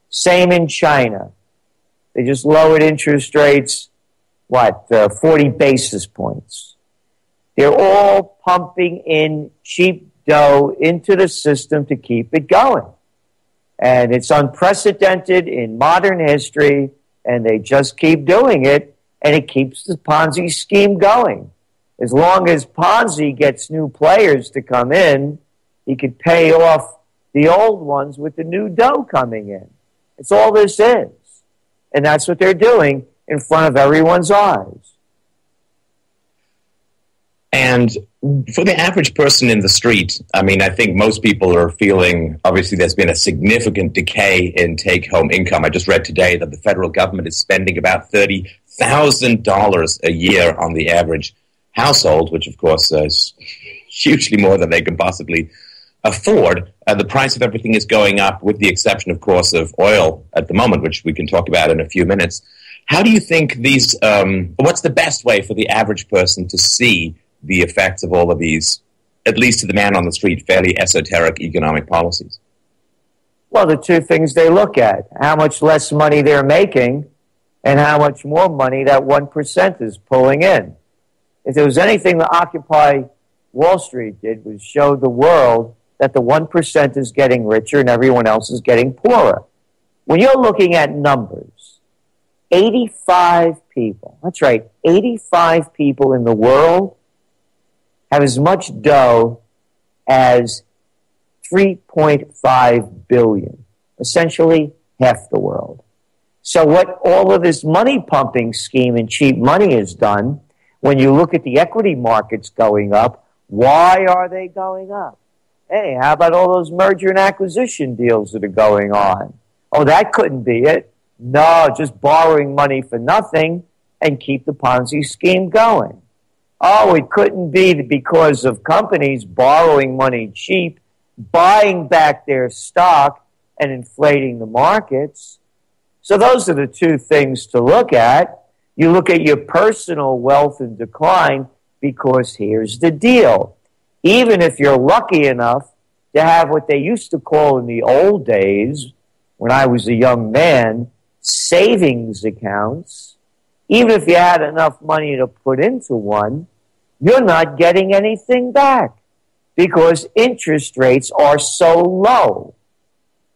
Same in China. They just lowered interest rates, 40 basis points. They're all pumping in cheap dough into the system to keep it going. And it's unprecedented in modern history, and they just keep doing it, and it keeps the Ponzi scheme going. As long as Ponzi gets new players to come in, he could pay off the old ones with the new dough coming in. It's all this is. And that's what they're doing in front of everyone's eyes. And for the average person in the street, I mean, I think most people are feeling, obviously, there's been a significant decay in take-home income. I just read today that the federal government is spending about $30,000 a year on the average household, which, of course, is hugely more than they can possibly afford. The price of everything is going up, with the exception, of course, of oil at the moment, which we can talk about in a few minutes. How do you think these, what's the best way for the average person to see the effects of all of these, at least to the man on the street, fairly esoteric economic policies? Well, the two things they look at: how much less money they're making and how much more money that 1% is pulling in. If there was anything that Occupy Wall Street did, was show the world that the 1% is getting richer and everyone else is getting poorer. When you're looking at numbers, 85 people, that's right, 85 people in the world have as much dough as 3.5 billion, essentially half the world. So what all of this money pumping scheme and cheap money has done, when you look at the equity markets going up, why are they going up? Hey, how about all those merger and acquisition deals that are going on? Oh, that couldn't be it. No, just borrowing money for nothing and keep the Ponzi scheme going. Oh, it couldn't be because of companies borrowing money cheap, buying back their stock, and inflating the markets. So those are the two things to look at. You look at your personal wealth in decline, because here's the deal. Even if you're lucky enough to have what they used to call in the old days, when I was a young man, savings accounts, even if you had enough money to put into one, you're not getting anything back because interest rates are so low.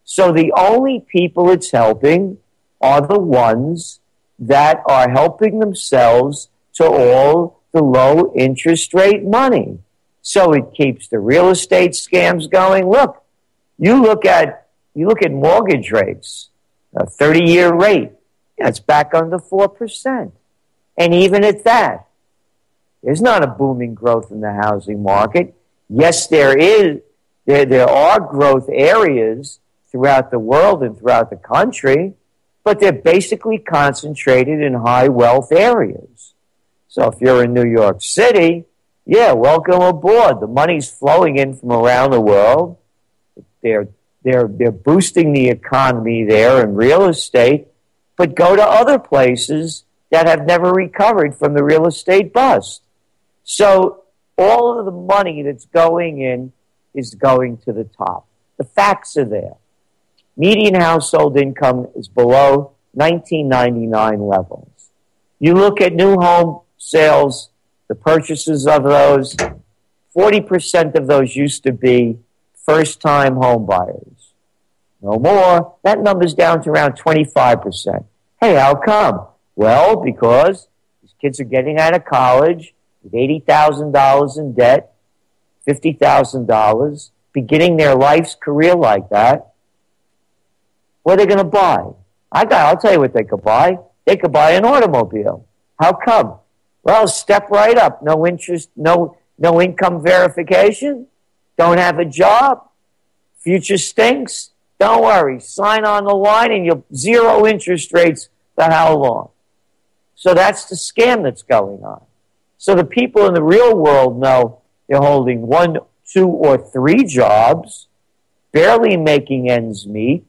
So the only people it's helping are the ones that are helping themselves to all the low interest rate money. So it keeps the real estate scams going. Look, you look at mortgage rates, a 30-year rate, it's back under 4%. And even at that, There's not a booming growth in the housing market. Yes, there are growth areas throughout the world and throughout the country, but they're basically concentrated in high wealth areas. So if you're in New York City, yeah, welcome aboard. The money's flowing in from around the world. They're boosting the economy there in real estate, but go to other places that have never recovered from the real estate bust. So all of the money that's going in is going to the top. The facts are there. Median household income is below 1999 levels. You look at new home sales, the purchases of those, 40% of those used to be first-time home buyers. No more. That number's down to around 25%. Hey, how come? Well, because these kids are getting out of college with $80,000 in debt, $50,000, beginning their life's career like that. What are they going to buy? I'll tell you what they could buy. They could buy an automobile. How come? Well, step right up. No interest, no income verification. Don't have a job. Future stinks. Don't worry. Sign on the line and you'll zero interest rates for how long? So that's the scam that's going on. So the people in the real world know they're holding 1, 2, or 3 jobs, barely making ends meet.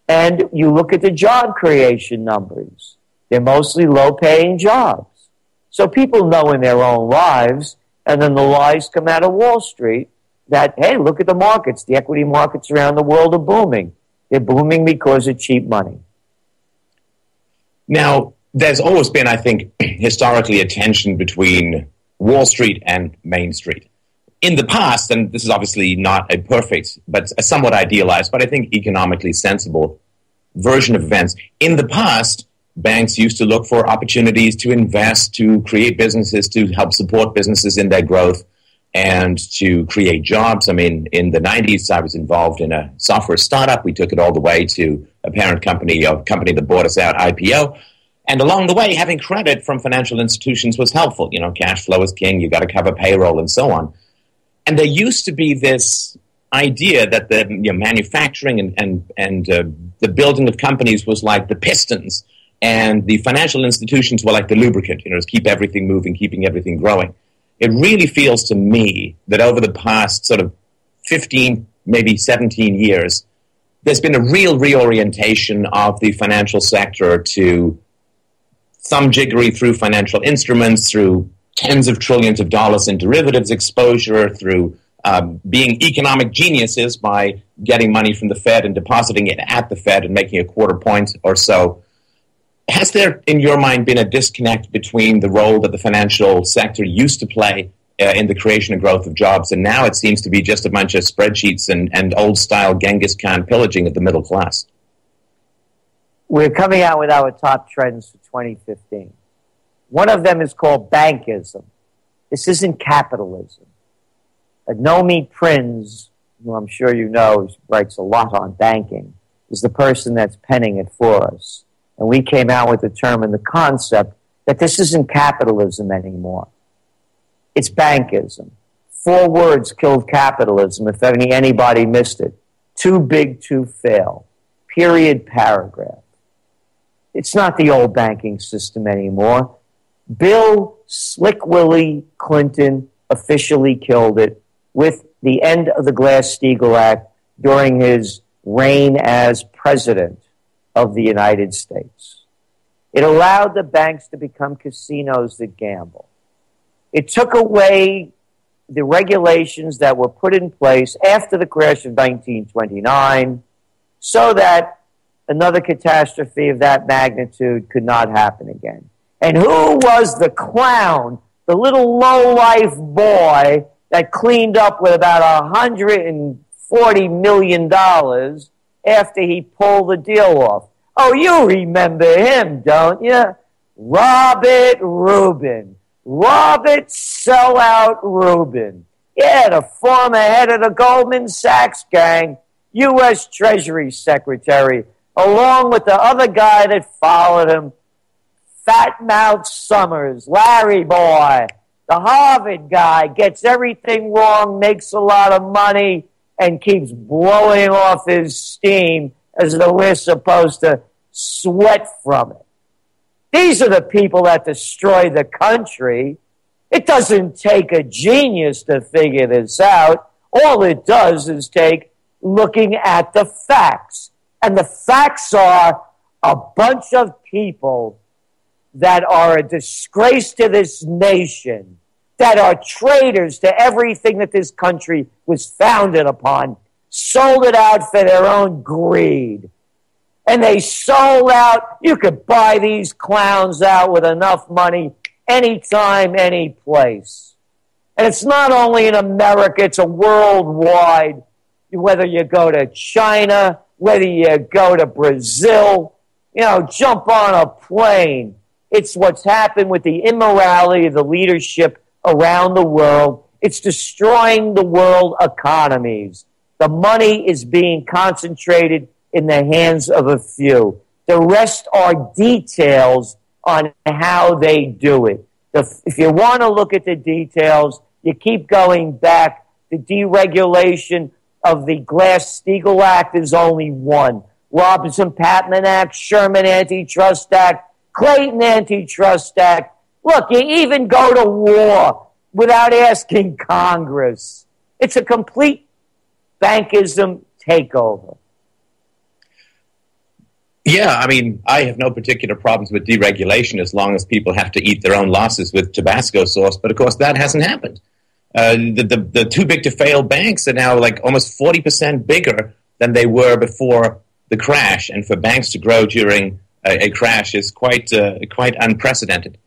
And you look at the job creation numbers. They're mostly low-paying jobs. So people know in their own lives, and then the lies come out of Wall Street that, hey, look at the markets. The equity markets around the world are booming. They're booming because of cheap money. Now, there's always been, I think, historically a tension between Wall Street and Main Street. In the past, and this is obviously not a perfect, but a somewhat idealized, but I think economically sensible version of events. In the past, banks used to look for opportunities to invest, to create businesses, to help support businesses in their growth, and to create jobs. I mean, in the 90s, I was involved in a software startup. We took it all the way to a parent company, a company that bought us out, IPO. And along the way, having credit from financial institutions was helpful. You know, cash flow is king. You got to cover payroll and so on. And there used to be this idea that the manufacturing and the building of companies was like the pistons, and the financial institutions were like the lubricant. You know, to keep everything moving, keeping everything growing. It really feels to me that over the past sort of 15, maybe 17 years, there's been a real reorientation of the financial sector to some jiggery through financial instruments, through tens of trillions of dollars in derivatives exposure, through being economic geniuses by getting money from the Fed and depositing it at the Fed and making a quarter point or so. Has there, in your mind, been a disconnect between the role that the financial sector used to play in the creation and growth of jobs, and now it seems to be just a bunch of spreadsheets and old-style Genghis Khan pillaging of the middle class? We're coming out with our top trends for 2015. One of them is called bankism. This isn't capitalism. Nomi Prinz, who I'm sure you know, writes a lot on banking, is the person that's penning it for us. And we came out with the term and the concept that this isn't capitalism anymore. It's bankism. 4 words killed capitalism, if anybody missed it. Too big to fail. Period, paragraph. It's not the old banking system anymore. Bill Slick Willie Clinton officially killed it with the end of the Glass-Steagall Act during his reign as president of the United States. It allowed the banks to become casinos that gamble. It took away the regulations that were put in place after the crash of 1929 so that another catastrophe of that magnitude could not happen again. And who was the clown, the little low-life boy that cleaned up with about $140 million after he pulled the deal off? Oh, you remember him, don't you? Robert Rubin. Robert Sellout Rubin. Yeah, the former head of the Goldman Sachs gang, U.S. Treasury Secretary, along with the other guy that followed him, Fat Mouth Summers, Larry Boy. The Harvard guy gets everything wrong, makes a lot of money, and keeps blowing off his steam as though we're supposed to sweat from it. These are the people that destroy the country. It doesn't take a genius to figure this out. All it does is take looking at the facts. And the facts are a bunch of people that are a disgrace to this nation, that are traitors to everything that this country was founded upon, sold it out for their own greed. And they sold out. You could buy these clowns out with enough money anytime, any place. And it's not only in America, it's a worldwide, whether you go to China, whether you go to Brazil, jump on a plane. It's what's happened with the immorality of the leadership around the world. It's destroying the world economies. The money is being concentrated in the hands of a few. The rest are details on how they do it. If you want to look at the details, you keep going back. The deregulation of the Glass-Steagall Act is only one. Robinson-Patman Act, Sherman Antitrust Act, Clayton Antitrust Act. Look, you even go to war without asking Congress. It's a complete bankism takeover. Yeah, I mean, I have no particular problems with deregulation as long as people have to eat their own losses with Tabasco sauce. But, of course, that hasn't happened. The too big to fail banks are now like almost 40% bigger than they were before the crash. And for banks to grow during a crash is quite unprecedented.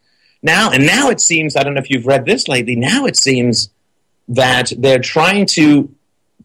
Now it seems, I don't know if you've read this lately, now it seems that they're trying to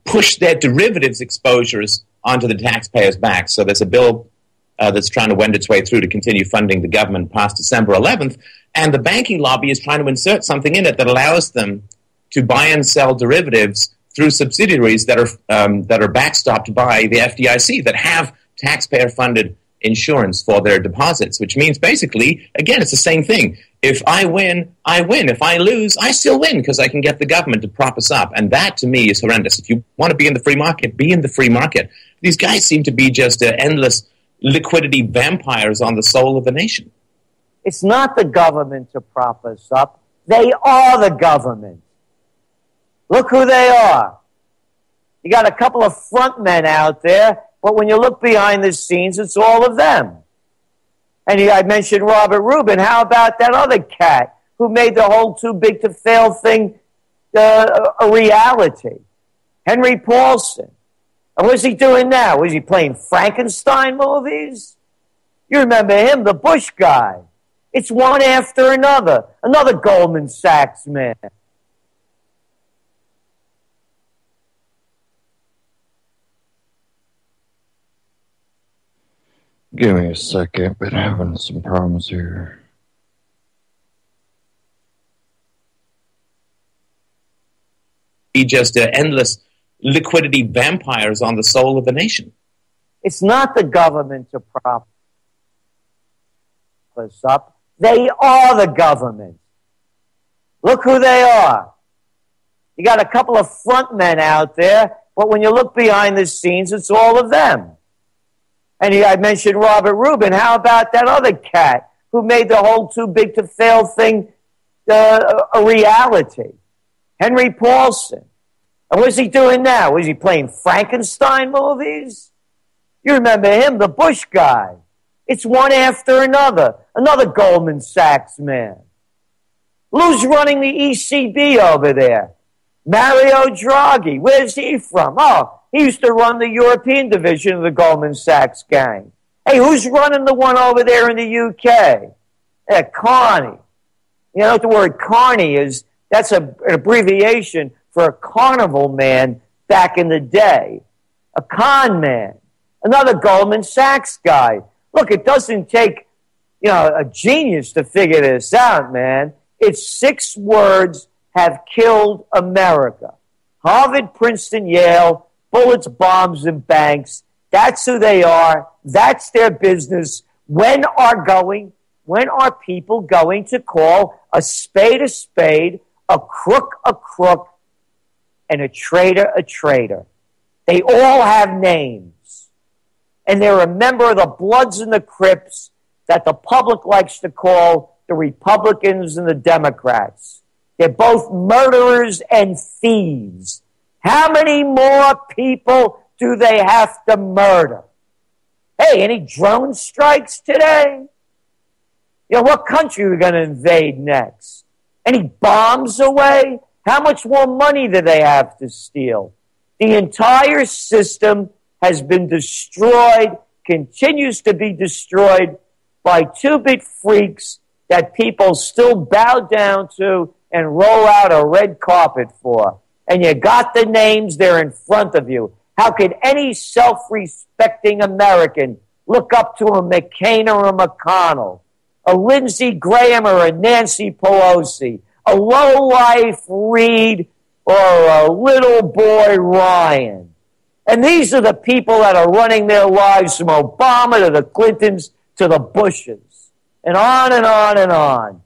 push their derivatives exposures onto the taxpayers' backs. So there's a bill that's trying to wend its way through to continue funding the government past December 11th, and the banking lobby is trying to insert something in it that allows them to buy and sell derivatives through subsidiaries that are backstopped by the FDIC, that have taxpayer-funded insurance for their deposits, which means basically, again, it's the same thing. If I win, I win. If I lose, I still win because I can get the government to prop us up. And that, to me, is horrendous. If you want to be in the free market, be in the free market. These guys seem to be just endless liquidity vampires on the soul of the nation. It's not the government to prop us up. They are the government. Look who they are. You got a couple of front men out there, but when you look behind the scenes, it's all of them. And I mentioned Robert Rubin. How about that other cat who made the whole too big to fail thing a reality? Henry Paulson. And what's he doing now? Was he playing Frankenstein movies? You remember him, the Bush guy. It's one after another. Another Goldman Sachs man. Give me a second, been having some problems here. Be just endless liquidity vampires on the soul of the nation. It's not the government to prop us up. They are the government. Look who they are. You got a couple of front men out there, but when you look behind the scenes, it's all of them. And I mentioned Robert Rubin. How about that other cat who made the whole too big to fail thing a reality? Henry Paulson. And what's he doing now? Was he playing Frankenstein movies? You remember him, the Bush guy. It's one after another. Another Goldman Sachs man. Who's running the ECB over there? Mario Draghi. Where's he from? Oh, he used to run the European division of the Goldman Sachs gang. Hey, who's running the one over there in the UK? Carney. You know what the word carny is? That's an abbreviation for a carnival man back in the day. A con man. Another Goldman Sachs guy. Look, it doesn't take, a genius to figure this out, man. It's 6 words have killed America. Harvard, Princeton, Yale, bullets, bombs, and banks. That's who they are. That's their business. When are going When are people going to call a spade, a crook, and a traitor? They all have names. And they're a member of the Bloods and the Crips that the public likes to call the Republicans and the Democrats. They're both murderers and thieves. How many more people do they have to murder? Hey, any drone strikes today? You know, what country are we going to invade next? Any bombs away? How much more money do they have to steal? The entire system has been destroyed, continues to be destroyed by two-bit freaks that people still bow down to and roll out a red carpet for. And you got the names there in front of you. How could any self-respecting American look up to a McCain or a McConnell, a Lindsey Graham or a Nancy Pelosi, a lowlife Reid or a little boy Ryan? And these are the people that are running their lives from Obama to the Clintons to the Bushes, and on and on and on.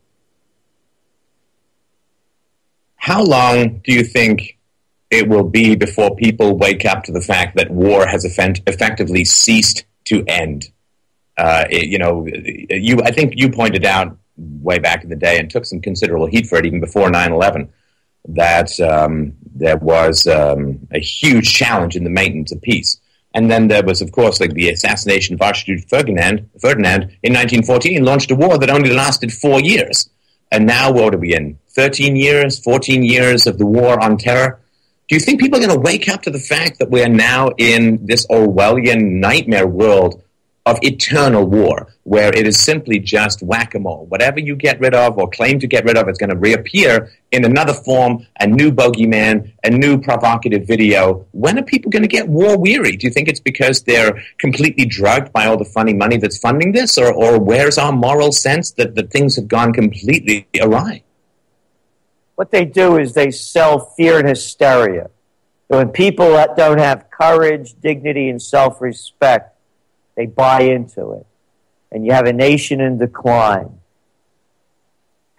How long do you think it will be before people wake up to the fact that war has effectively ceased to end? I think you pointed out way back in the day and took some considerable heat for it even before 9/11 that there was a huge challenge in the maintenance of peace. And then there was, of course, like the assassination of Archduke Ferdinand in 1914 launched a war that only lasted 4 years. And now what are we in? 13 years, 14 years of the war on terror? Do you think people are going to wake up to the fact that we're now in this Orwellian nightmare world of eternal war, where it is simply just whack-a-mole? Whatever you get rid of or claim to get rid of, it's going to reappear in another form, a new bogeyman, a new provocative video. When are people going to get war-weary? Do you think it's because they're completely drugged by all the funny money that's funding this, or where's our moral sense that things have gone completely awry? What they do is they sell fear and hysteria. So when people that don't have courage, dignity, and self-respect, they buy into it. And you have a nation in decline.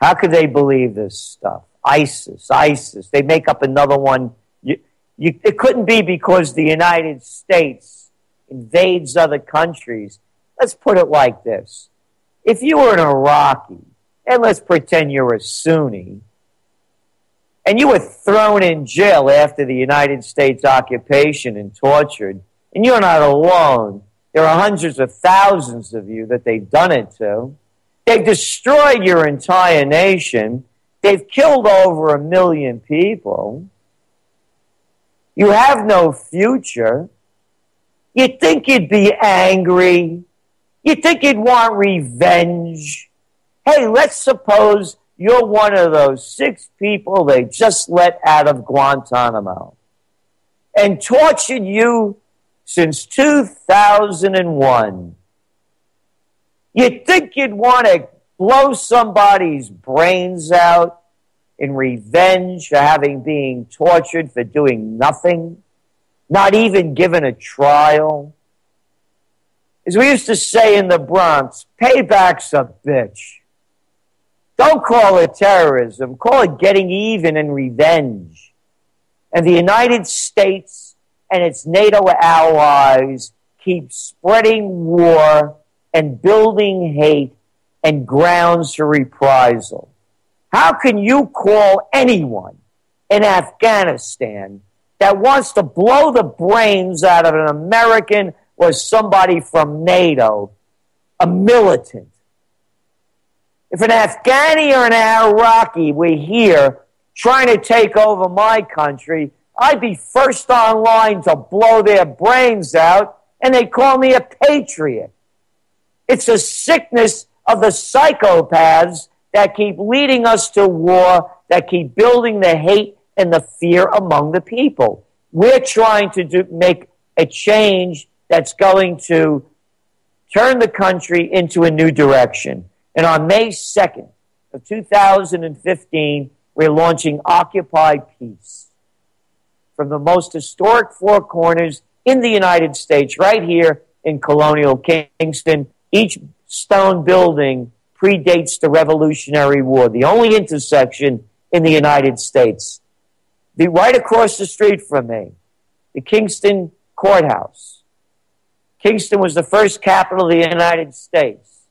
How could they believe this stuff? ISIS. They make up another one. It couldn't be because the United States invades other countries. Let's put it like this. If you were an Iraqi, and let's pretend you're a Sunni, and you were thrown in jail after the United States occupation and tortured, and you're not alone. There are hundreds of thousands of you that they've done it to. They've destroyed your entire nation. They've killed over 1 million people. You have no future. You'd think you'd be angry. You'd think you'd want revenge. Hey, let's suppose you're one of those 6 people they just let out of Guantanamo and tortured you since 2001. You'd think you'd want to blow somebody's brains out in revenge for having been tortured for doing nothing, not even given a trial. As we used to say in the Bronx, payback's a bitch. Don't call it terrorism. Call it getting even and revenge. And the United States and its NATO allies keep spreading war and building hate and grounds for reprisal. How can you call anyone in Afghanistan that wants to blow the brains out of an American or somebody from NATO a militant? If an Afghani or an Iraqi were here trying to take over my country, I'd be first on line to blow their brains out, and they call me a patriot. It's a sickness of the psychopaths that keep leading us to war, that keep building the hate and the fear among the people. We're trying to make a change that's going to turn the country into a new direction. And on May 2nd of 2015, we're launching Occupy Peace from the most historic 4 corners in the United States, right here in Colonial Kingston. Each stone building predates the Revolutionary War, the only intersection in the United States. Right across the street from me, the Kingston Courthouse. Kingston was the first capital of the United States.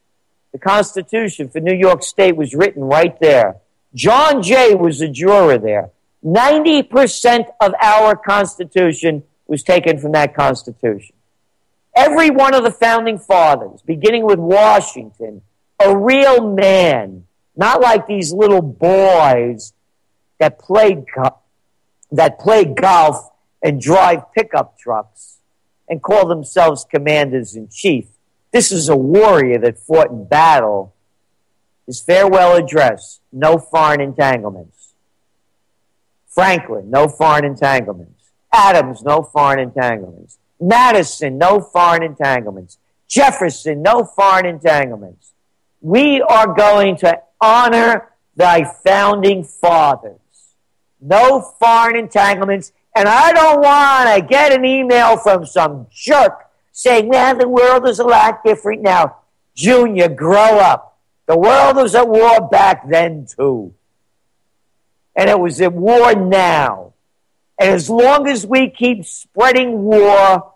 The Constitution for New York State was written right there. John Jay was a juror there. 90% of our Constitution was taken from that Constitution. Every one of the founding fathers, beginning with Washington, a real man, not like these little boys that play golf and drive pickup trucks and call themselves commanders-in-chief. This is a warrior that fought in battle. His farewell address, no foreign entanglements. Franklin, no foreign entanglements. Adams, no foreign entanglements. Madison, no foreign entanglements. Jefferson, no foreign entanglements. We are going to honor thy founding fathers. No foreign entanglements. And I don't want to get an email from some jerk saying, well, the world is a lot different now. Junior, grow up. The world was at war back then, too. And it was at war now. And as long as we keep spreading war,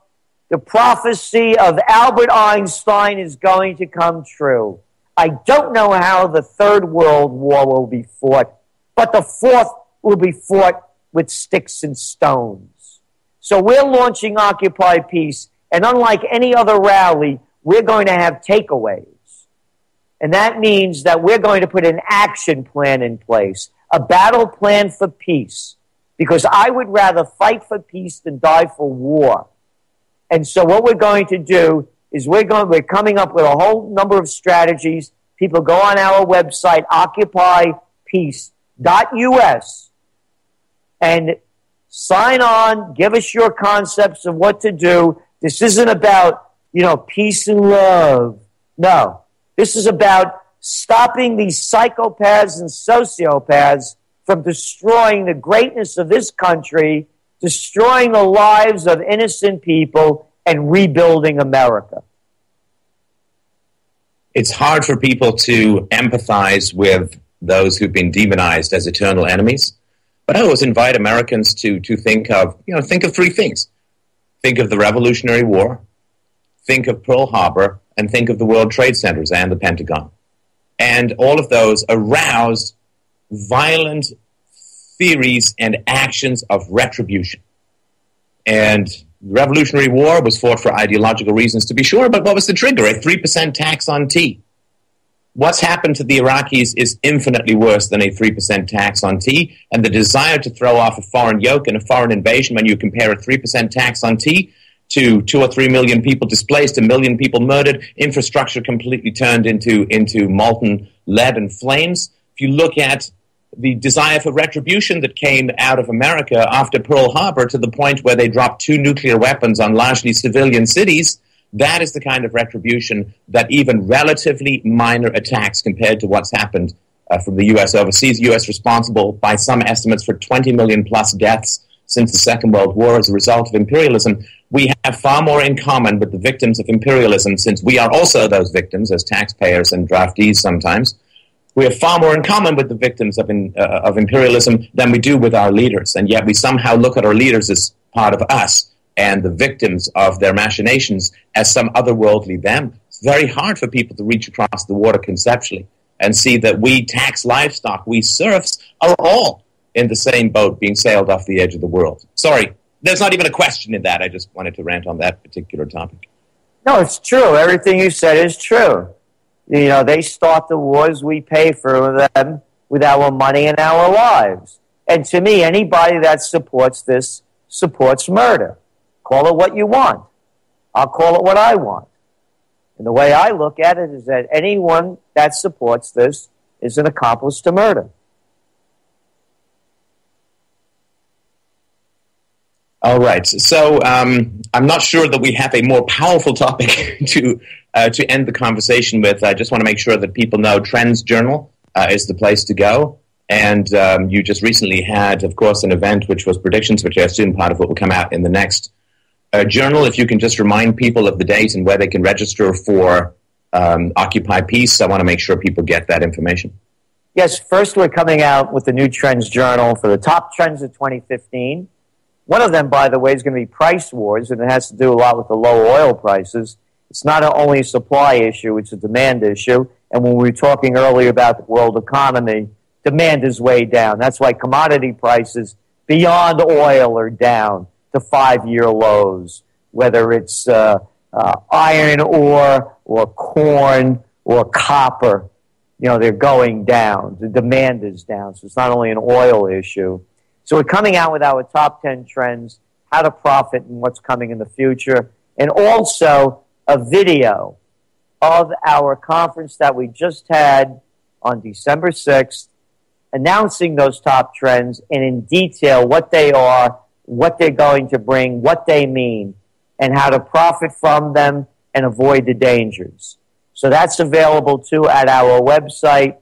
the prophecy of Albert Einstein is going to come true. I don't know how the Third World War will be fought, but the fourth will be fought with sticks and stones. So we're launching Occupy Peace, and unlike any other rally, we're going to have takeaways. And that means that we're going to put an action plan in place, a battle plan for peace, because I would rather fight for peace than die for war. And so what we're going to do is we're coming up with a whole number of strategies. People go on our website, occupypeace.us, and sign on, give us your concepts of what to do. This isn't about, peace and love. No. This is about stopping these psychopaths and sociopaths from destroying the greatness of this country, destroying the lives of innocent people, and rebuilding America. It's hard for people to empathize with those who've been demonized as eternal enemies. But I always invite Americans to think of three things. Think of the Revolutionary War, think of Pearl Harbor, and think of the World Trade Centers and the Pentagon. And all of those aroused violent theories and actions of retribution. And the Revolutionary War was fought for ideological reasons, to be sure, but what was the trigger? A 3% tax on tea. What's happened to the Iraqis is infinitely worse than a 3% tax on tea, and the desire to throw off a foreign yoke and a foreign invasion when you compare a 3% tax on tea to 2 or 3 million people displaced, 1 million people murdered, infrastructure completely turned into molten lead and flames. If you look at the desire for retribution that came out of America after Pearl Harbor to the point where they dropped 2 nuclear weapons on largely civilian cities, that is the kind of retribution that even relatively minor attacks compared to what's happened from the U.S. overseas. The U.S. responsible by some estimates for 20 million plus deaths since the Second World War as a result of imperialism. We have far more in common with the victims of imperialism, since we are also those victims as taxpayers and draftees sometimes. We have far more in common with the victims of imperialism than we do with our leaders, and yet we somehow look at our leaders as part of us and the victims of their machinations as some otherworldly them. It's very hard for people to reach across the water conceptually and see that we tax livestock, we serfs, are all in the same boat being sailed off the edge of the world. Sorry, there's not even a question in that. I just wanted to rant on that particular topic. No, it's true. Everything you said is true. They start the wars, we pay for them with our money and our lives. And to me, anybody that supports this supports murder. Call it what you want. I'll call it what I want. And the way I look at it is that anyone that supports this is an accomplice to murder. All right. So I'm not sure that we have a more powerful topic to end the conversation with. I just want to make sure that people know Trends Journal is the place to go. And you just recently had, of course, an event which was predictions, which I assume part of what will come out in the next journal. If you can just remind people of the date and where they can register for Occupy Peace. I want to make sure people get that information. Yes, first we're coming out with the new Trends Journal for the top trends of 2015. One of them, by the way, is going to be price wars, and it has to do a lot with the low oil prices. It's not only a supply issue, it's a demand issue. And when we were talking earlier about the world economy, demand is way down. That's why commodity prices beyond oil are down to 5-year lows, whether it's iron ore or corn or copper. You know, they're going down. The demand is down. So it's not only an oil issue. So we're coming out with our top 10 trends, how to profit and what's coming in the future, and also a video of our conference that we just had on December 6th, announcing those top trends and in detail what they are, what they're going to bring, what they mean, and how to profit from them and avoid the dangers. So that's available too at our website,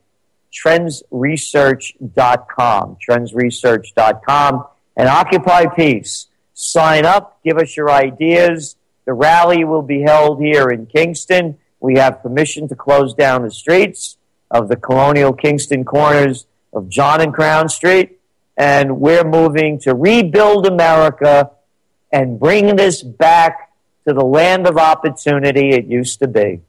trendsresearch.com, trendsresearch.com, and Occupy Peace. Sign up, give us your ideas. The rally will be held here in Kingston. We have permission to close down the streets of the colonial Kingston corners of John and Crown Street, and we're moving to rebuild America and bring this back to the land of opportunity it used to be.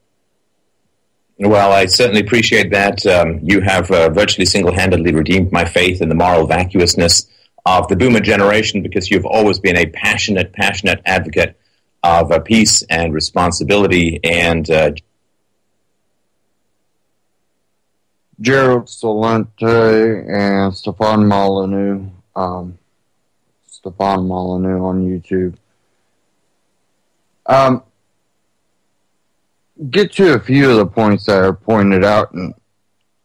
Well, I certainly appreciate that. You have virtually single-handedly redeemed my faith in the moral vacuousness of the boomer generation, because you've always been a passionate advocate of peace and responsibility. And Gerald Salente and Stefan Molyneux on YouTube. Get to a few of the points that are pointed out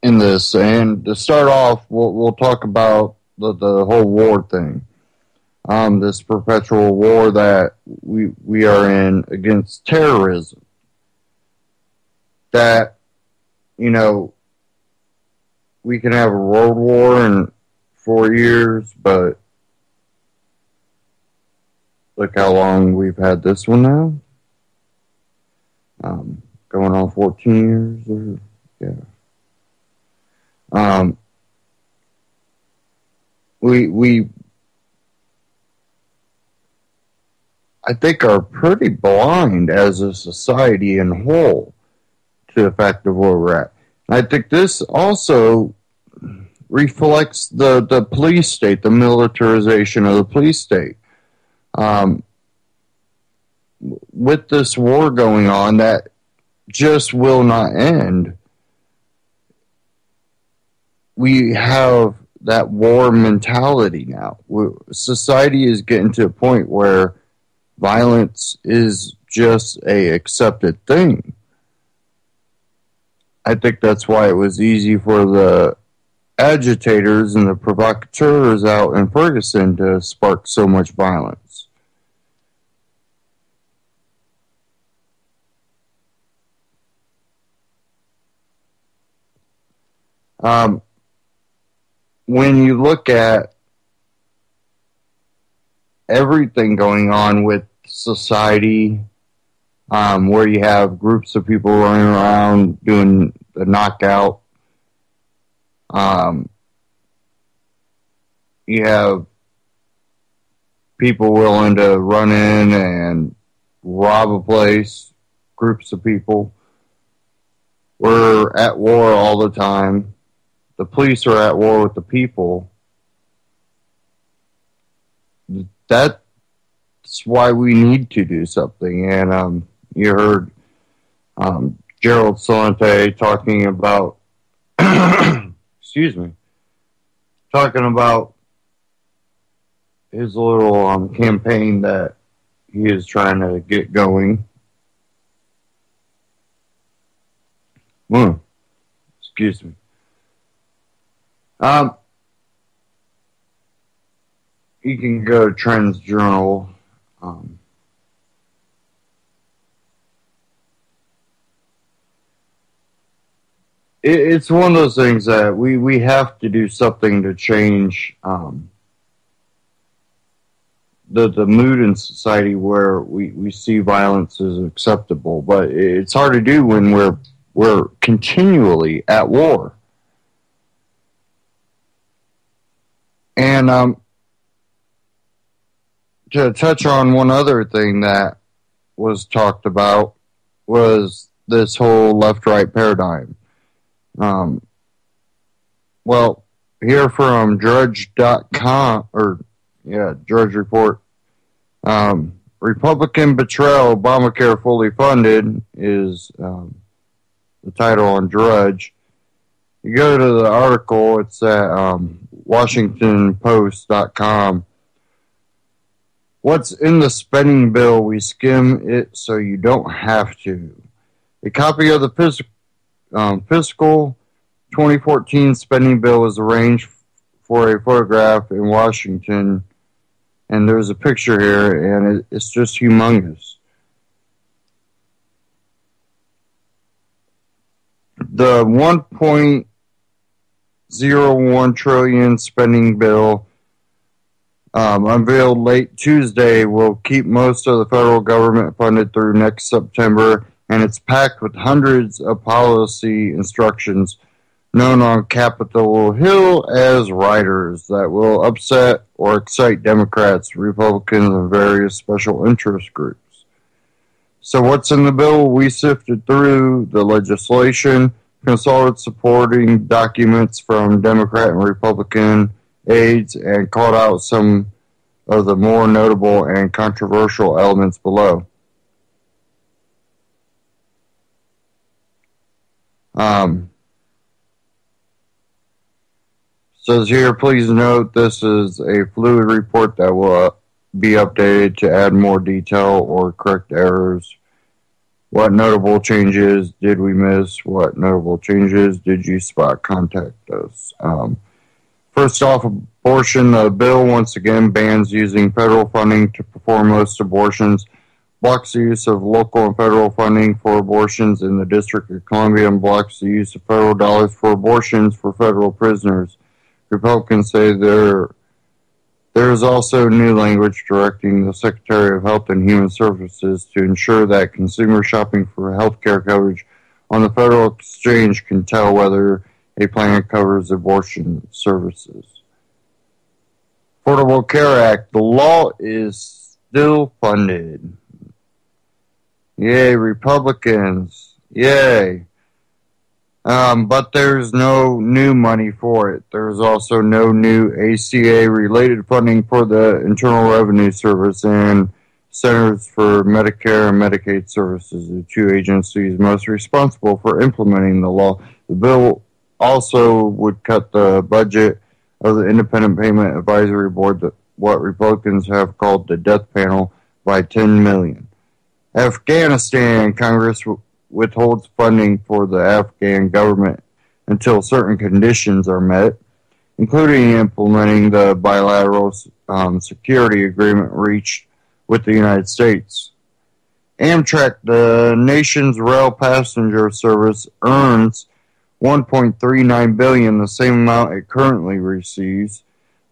in this, and to start off, we'll talk about the whole war thing, this perpetual war that we are in against terrorism. That, you know, we can have a world war in 4 years, but look how long we've had this one now. Going on 14 years, we I think are pretty blind as a society in whole to the fact of where we're at. And I think this also reflects the police state, the militarization of the police state. With this war going on that just will not end, we have that war mentality now. Society is getting to a point where violence is just a accepted thing. I think that's why it was easy for the agitators and the provocateurs out in Ferguson to spark so much violence. When you look at everything going on with society, where you have groups of people running around doing the knockout, you have people willing to run in and rob a place, groups of people. We're at war all the time. The police are at war with the people. That's why we need to do something. And you heard Gerald Salente talking about, talking about his little campaign that he is trying to get going. Excuse me. You can go to Trends Journal. It's one of those things that we have to do something to change the mood in society where we see violence as acceptable, but it's hard to do when we're continually at war. And to touch on one other thing that was talked about was this whole left-right paradigm. Well, here from Drudge.com, Drudge Report, Republican Betrayal, Obamacare Fully Funded is the title on Drudge. You go to the article, it's at WashingtonPost.com. What's in the spending bill? We skim it so you don't have to. A copy of the fiscal 2014 spending bill was arranged for a photograph in Washington, and there's a picture here, and it's just humongous. The $1.01 trillion spending bill unveiled late Tuesday will keep most of the federal government funded through next September, and it's packed with hundreds of policy instructions known on Capitol Hill as riders that will upset or excite Democrats, Republicans, and various special interest groups. So what's in the bill? We sifted through the legislation, consulted supporting documents from Democrat and Republican aides, and called out some of the more notable and controversial elements below. Says here, please note this is a fluid report that will be updated to add more detail or correct errors. What notable changes did we miss? What notable changes did you spot? Contact us. First off, abortion. The bill once again bans using federal funding to perform most abortions, blocks the use of local and federal funding for abortions in the District of Columbia, and blocks the use of federal dollars for abortions for federal prisoners. Republicans say there is also new language directing the Secretary of Health and Human Services to ensure that consumers shopping for health care coverage on the federal exchange can tell whether a plan covers abortion services. Affordable Care Act. The law is still funded. Yay, Republicans. Yay. But there's no new money for it. There's also no new ACA-related funding for the Internal Revenue Service and Centers for Medicare and Medicaid Services, the two agencies most responsible for implementing the law. The bill also would cut the budget of the Independent Payment Advisory Board, what Republicans have called the death panel, by $10 million. Afghanistan. Congress withholds funding for the Afghan government until certain conditions are met, including implementing the bilateral security agreement reached with the United States. Amtrak, the nation's rail passenger service, earns $1.39 billion, the same amount it currently receives.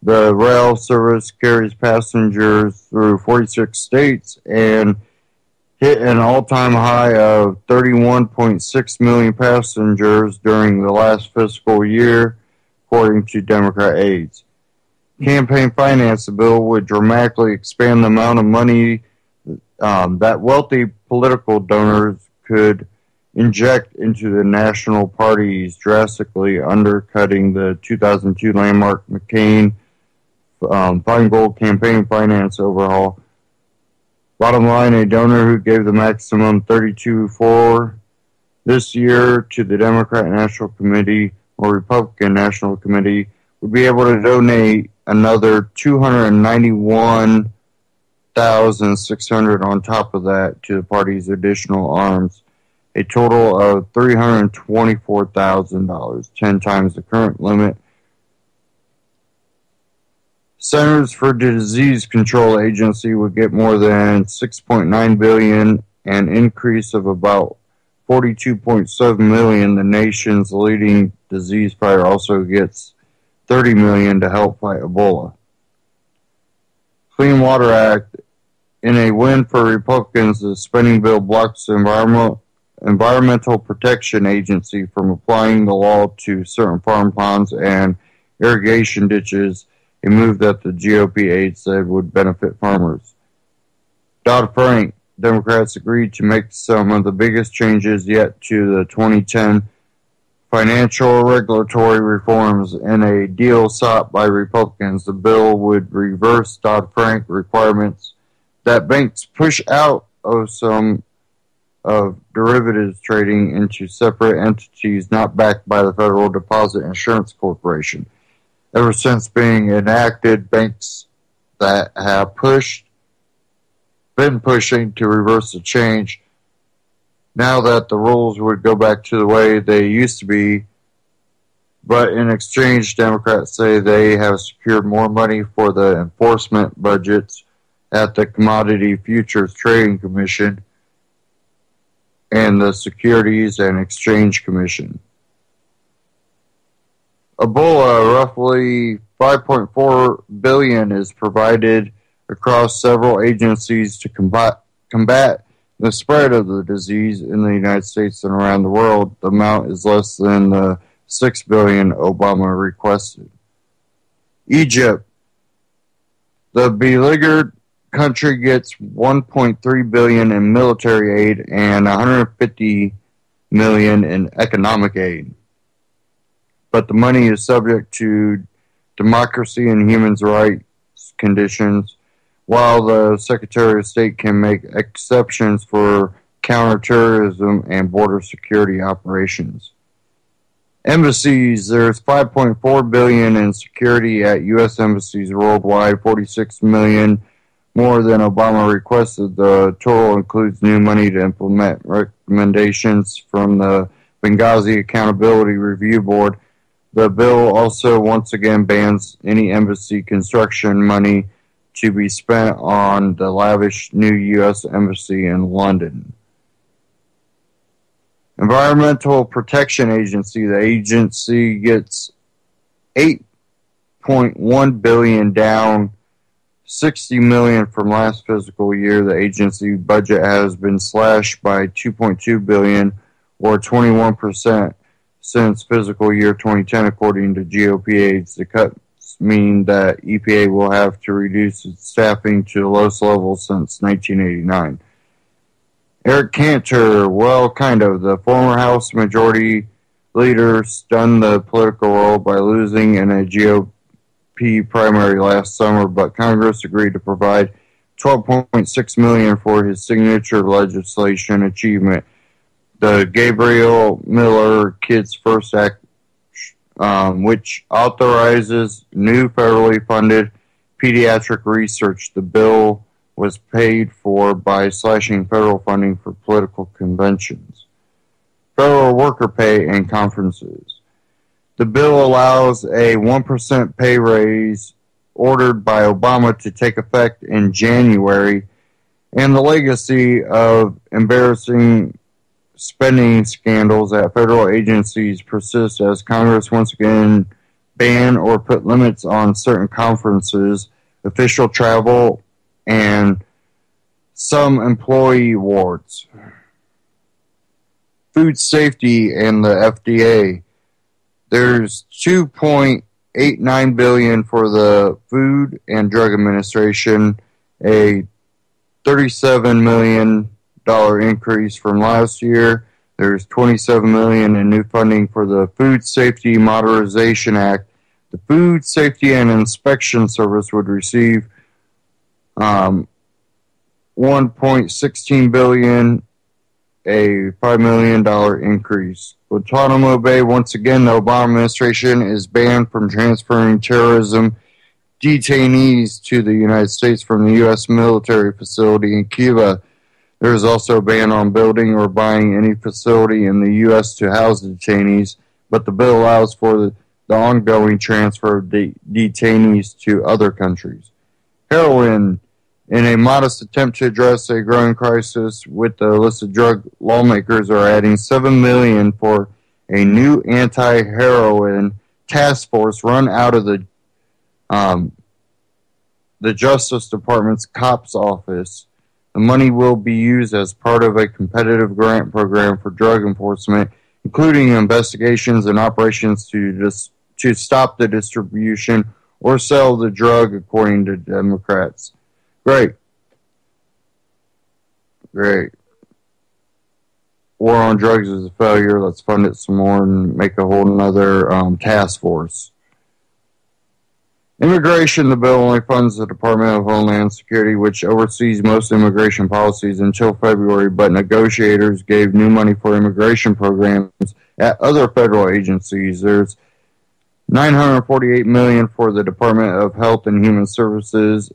The rail service carries passengers through 46 states and hit an all-time high of 31.6 million passengers during the last fiscal year, according to Democrat aides. Campaign finance bill would dramatically expand the amount of money that wealthy political donors could inject into the national parties, drastically undercutting the 2002 landmark McCain Feingold campaign finance overhaul. Bottom line, a donor who gave the maximum $32.4 this year to the Democrat National Committee or Republican National Committee would be able to donate another $291,600 on top of that to the party's additional arms, a total of $324,000, 10 times the current limit. Centers for Disease Control Agency would get more than $6.9 billion, an increase of about $42.7 million. The nation's leading disease fighter also gets $30 million to help fight Ebola. Clean Water Act. In a win for Republicans, the spending bill blocks the Environmental Protection Agency from applying the law to certain farm ponds and irrigation ditches, a move that the GOP aide said would benefit farmers. Dodd-Frank. Democrats agreed to make some of the biggest changes yet to the 2010 financial regulatory reforms in a deal sought by Republicans. The bill would reverse Dodd-Frank requirements that banks push out of some of derivatives trading into separate entities not backed by the Federal Deposit Insurance Corporation. Ever since being enacted, banks that have been pushing to reverse the change, now that the rules would go back to the way they used to be, but in exchange, Democrats say they have secured more money for the enforcement budgets at the Commodity Futures Trading Commission and the Securities and Exchange Commission. Ebola, roughly $5.4 billion is provided across several agencies to combat the spread of the disease in the United States and around the world. The amount is less than the $6 billion Obama requested. Egypt. The beleaguered country gets $1.3 billion in military aid and $150 million in economic aid. But the money is subject to democracy and human rights conditions, while the Secretary of State can make exceptions for counterterrorism and border security operations. Embassies. There's $5.4 billion in security at U.S. embassies worldwide, $46 million more than Obama requested. The total includes new money to implement recommendations from the Benghazi Accountability Review Board. The bill also once again bans any embassy construction money to be spent on the lavish new U.S. Embassy in London. Environmental Protection Agency. The agency gets $8.1 billion, down $60 million from last fiscal year. The agency budget has been slashed by $2.2 billion, or 21%, since fiscal year 2010, according to GOP aides. The cuts mean that EPA will have to reduce its staffing to the lowest level since 1989. Eric Cantor, well, kind of. The former House Majority Leader stunned the political world by losing in a GOP primary last summer, but Congress agreed to provide $12.6 million for his signature legislation achievement, the Gabriel Miller Kids First Act, which authorizes new federally funded pediatric research. The bill was paid for by slashing federal funding for political conventions, federal worker pay, and conferences. The bill allows a 1% pay raise ordered by Obama to take effect in January, and the legacy of embarrassing spending scandals at federal agencies persist as Congress once again ban or put limits on certain conferences, official travel, and some employee awards. Food safety and the FDA. There's $2.89 billion for the Food and Drug Administration, a $37 million increase from last year. There's $27 million in new funding for the Food Safety Modernization Act. The Food Safety and Inspection Service would receive $1.16 billion, a $5 million increase. Guantanamo Bay, once again, the Obama administration is banned from transferring terrorism detainees to the United States from the U.S. military facility in Cuba. There is also a ban on building or buying any facility in the U.S. to house detainees, but the bill allows for the ongoing transfer of detainees to other countries. Heroin. In a modest attempt to address a growing crisis with the illicit drug, lawmakers are adding $7 million for a new anti-heroin task force run out of the the Justice Department's COPS office. The money will be used as part of a competitive grant program for drug enforcement, including investigations and operations to stop the distribution or sell the drug, according to Democrats. Great. War on drugs is a failure. Let's fund it some more and make a whole nother task force. Immigration, the bill only funds the Department of Homeland Security, which oversees most immigration policies, until February, but negotiators gave new money for immigration programs at other federal agencies. There's $948 million for the Department of Health and Human Services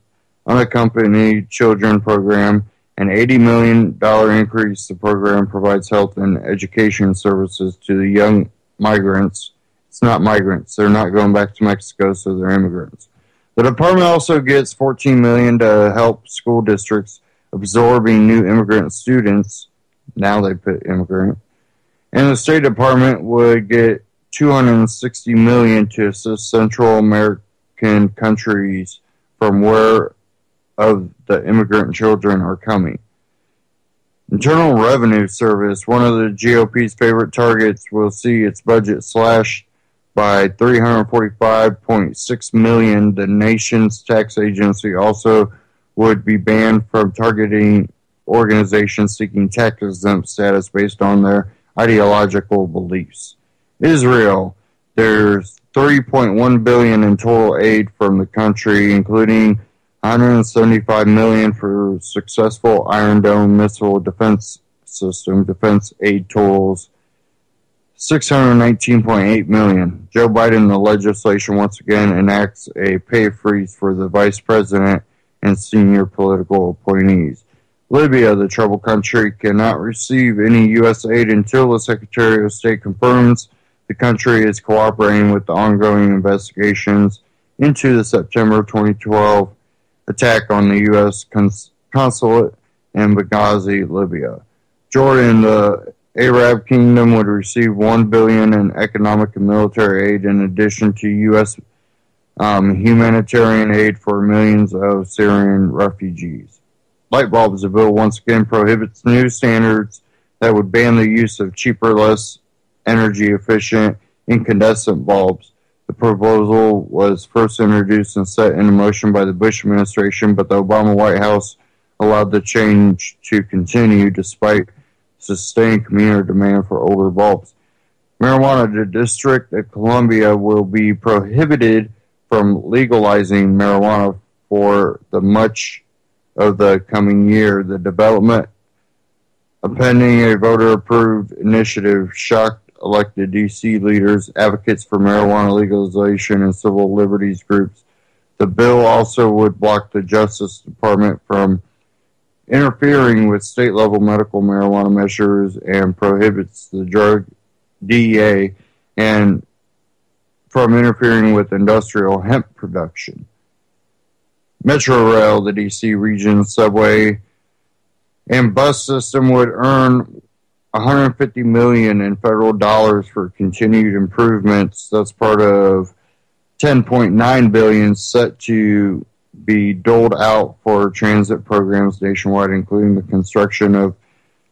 Unaccompanied Children Program, an $80 million increase. The program provides health and education services to the young migrants. It's not migrants. They're not going back to Mexico, so they're immigrants. The department also gets $14 million to help school districts absorbing new immigrant students. Now they put immigrant. And the State Department would get $260 million to assist Central American countries from where of the immigrant children are coming. Internal Revenue Service, one of the GOP's favorite targets, will see its budget slashed by $345.6 million. The nation's tax agency also would be banned from targeting organizations seeking tax-exempt status based on their ideological beliefs. Israel, there's $3.1 billion in total aid from the country, including $175 million for successful Iron Dome missile defense system. Defense aid totals $619.8 million. Joe Biden, the legislation once again enacts a pay freeze for the vice president and senior political appointees. Libya, the troubled country, cannot receive any U.S. aid until the Secretary of State confirms the country is cooperating with the ongoing investigations into the September 2012 attack on the U.S. consulate in Benghazi, Libya. Jordan, the Arab Kingdom, would receive $1 billion in economic and military aid in addition to U.S. Humanitarian aid for millions of Syrian refugees. Light bulbs, the bill once again prohibits new standards that would ban the use of cheaper, less energy-efficient incandescent bulbs. The proposal was first introduced and set into motion by the Bush administration, but the Obama White House allowed the change to continue despite sustained community demand for older bulbs. Marijuana, the District of Columbia will be prohibited from legalizing marijuana for the much of the coming year. The development of pending a voter-approved initiative shocked elected D.C. leaders, advocates for marijuana legalization, and civil liberties groups. The bill also would block the Justice Department from interfering with state-level medical marijuana measures and prohibits the drug DEA and from interfering with industrial hemp production. Metro Rail, the D.C. region subway and bus system, would earn $150 million in federal dollars for continued improvements. That's part of $10.9 billion set to be doled out for transit programs nationwide, including the construction of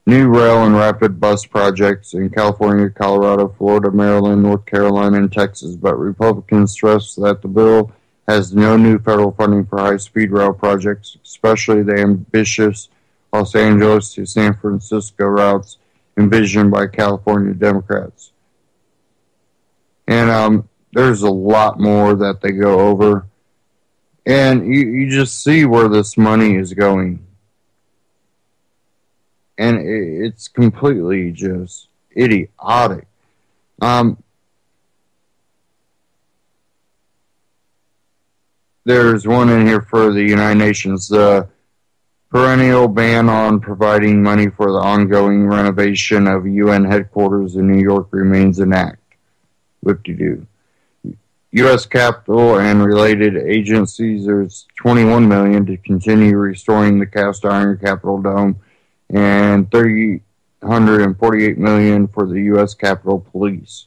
new rail and rapid bus projects in California, Colorado, Florida, Maryland, North Carolina, and Texas. But Republicans stress that the bill has no new federal funding for high-speed rail projects, especially the ambitious Los Angeles to San Francisco routes envisioned by California Democrats. And there's a lot more that they go over. And you just see where this money is going. And it's completely just idiotic. There's one in here for the United Nations. The perennial ban on providing money for the ongoing renovation of UN headquarters in New York remains in act. Whoop-de-doo. U.S. Capitol and related agencies, there's $21 million to continue restoring the cast iron Capitol Dome and $348 million for the U.S. Capitol Police,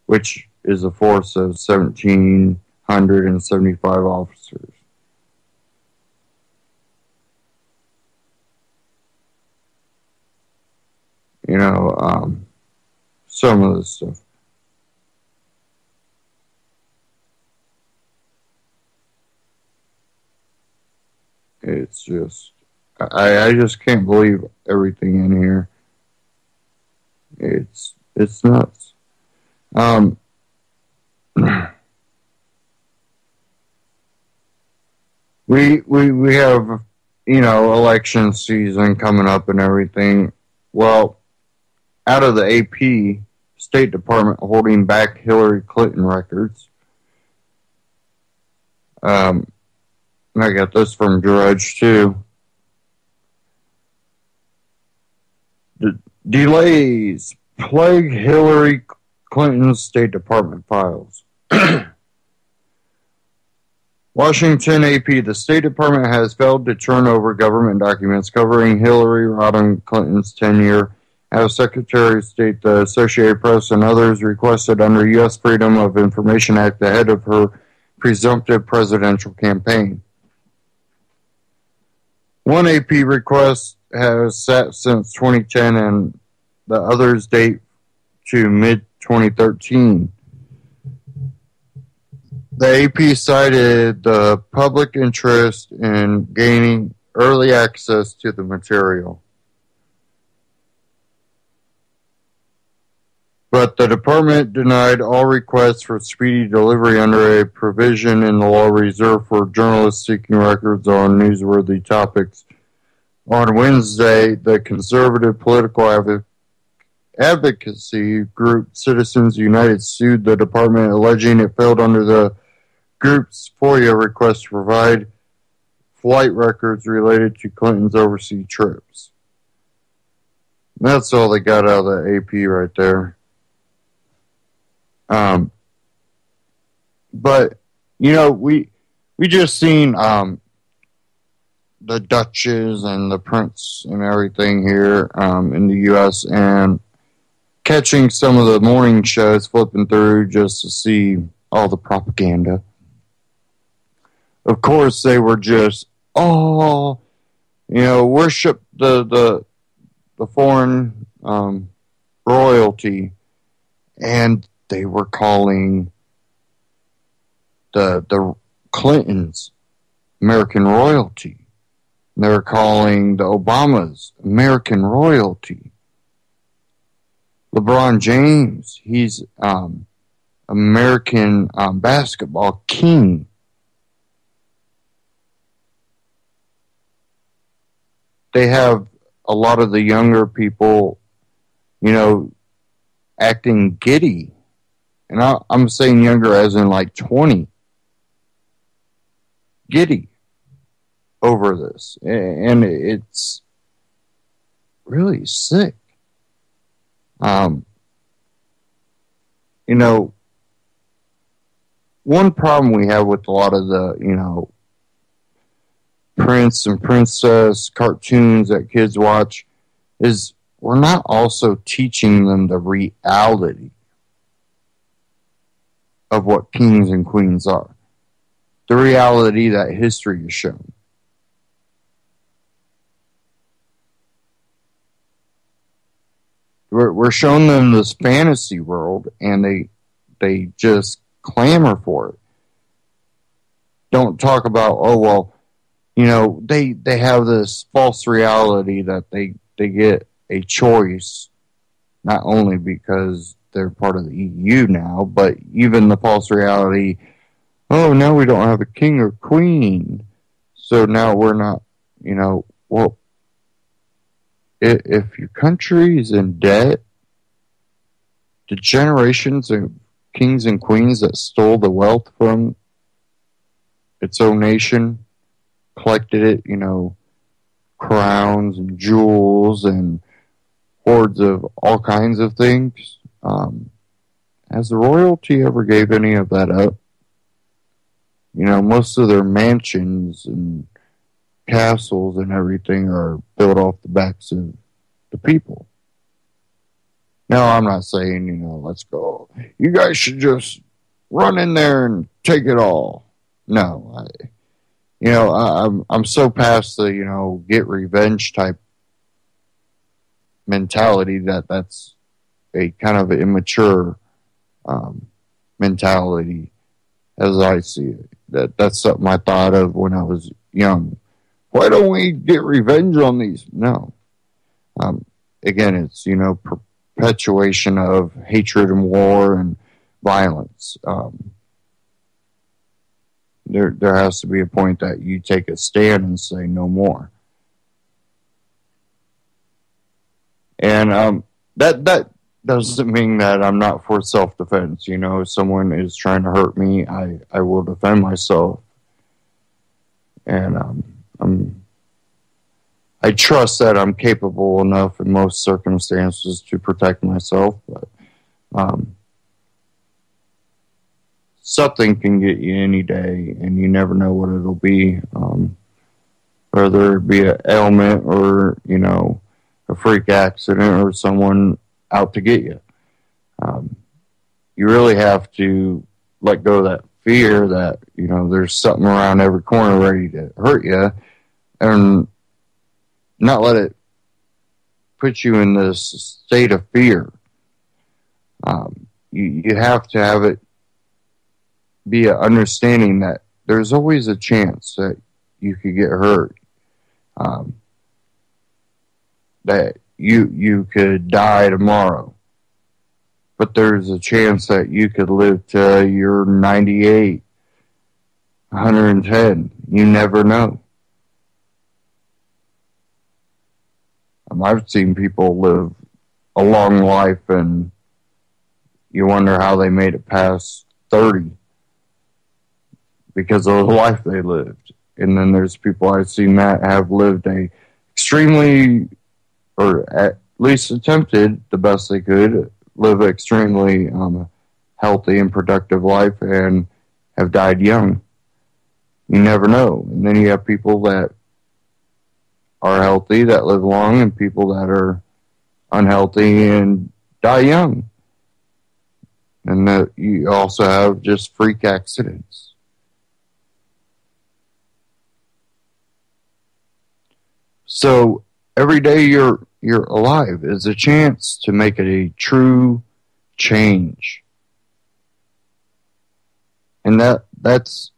which is a force of 1,700 675 officers. You know, some of the stuff. It's just, I just can't believe everything in here. It's nuts. We have, you know, election season coming up and everything. Well, out of the AP, State Department holding back Hillary Clinton records. I got this from Drudge too. Delays plague Hillary Clinton's State Department files. Washington AP, the State Department has failed to turn over government documents covering Hillary Rodham Clinton's tenure as Secretary of State. The Associated Press and others requested under U.S. Freedom of Information Act ahead of her presumptive presidential campaign. One AP request has sat since 2010 and the others date to mid-2013. The AP cited the public interest in gaining early access to the material. But the department denied all requests for speedy delivery under a provision in the law reserved for journalists seeking records on newsworthy topics. On Wednesday, the conservative political advocacy group Citizens United sued the department, alleging it failed under the group's FOIA request to provide flight records related to Clinton's overseas trips. That's all they got out of the AP right there. But, you know, we just seen the Duchess and the Prince and everything here in the U.S. and catching some of the morning shows, flipping through just to see all the propaganda. Of course, they were just, worship the foreign royalty, and they were calling the Clintons American royalty. They were calling the Obamas American royalty. LeBron James, he's American basketball king. They have a lot of the younger people, you know, acting giddy. And I'm saying younger as in like 20. Giddy over this. And it's really sick. You know, one problem we have with a lot of the, you know, Prince and Princess cartoons that kids watch is we're not also teaching them the reality of what kings and queens are. The reality that history has shown. We're showing them this fantasy world, and they just clamor for it. Don't talk about, oh, well, you know, they have this false reality that they get a choice, not only because they're part of the EU now, but even the false reality, oh, now we don't have a king or queen, so now we're not, you know, well, if your country is in debt, the generations of kings and queens that stole the wealth from its own nation, collected it, you know, crowns and jewels and hoards of all kinds of things. Has the royalty ever gave any of that up? You know, most of their mansions and castles and everything are built off the backs of the people. Now, I'm not saying, you know, let's go. You guys should just run in there and take it all. No, I'm so past the, get revenge type mentality that's a kind of immature mentality as I see it. That's something I thought of when I was young. Why don't we get revenge on these? No. Again, it's, perpetuation of hatred and war and violence. There has to be a point that you take a stand and say no more. And that doesn't mean that I'm not for self-defense. If someone is trying to hurt me, I will defend myself. And I trust that I'm capable enough in most circumstances to protect myself, but something can get you any day, and you never know what it'll be. Whether it be an ailment or, a freak accident or someone out to get you. You really have to let go of that fear that, there's something around every corner ready to hurt you, and not let it put you in this state of fear. You have to have it be an understanding that there's always a chance that you could get hurt. That you could die tomorrow. But there's a chance that you could live to you're 98, 110. You never know. I've seen people live a long life, and you wonder how they made it past 30 because of the life they lived. And then there's people I've seen that have lived a extremely, or at least attempted the best they could, live an extremely healthy and productive life and have died young. You never know. And then you have people that are healthy that live long, and people that are unhealthy and die young. And that you also have just freak accidents. So every day you're alive is a chance to make it a true change. And that's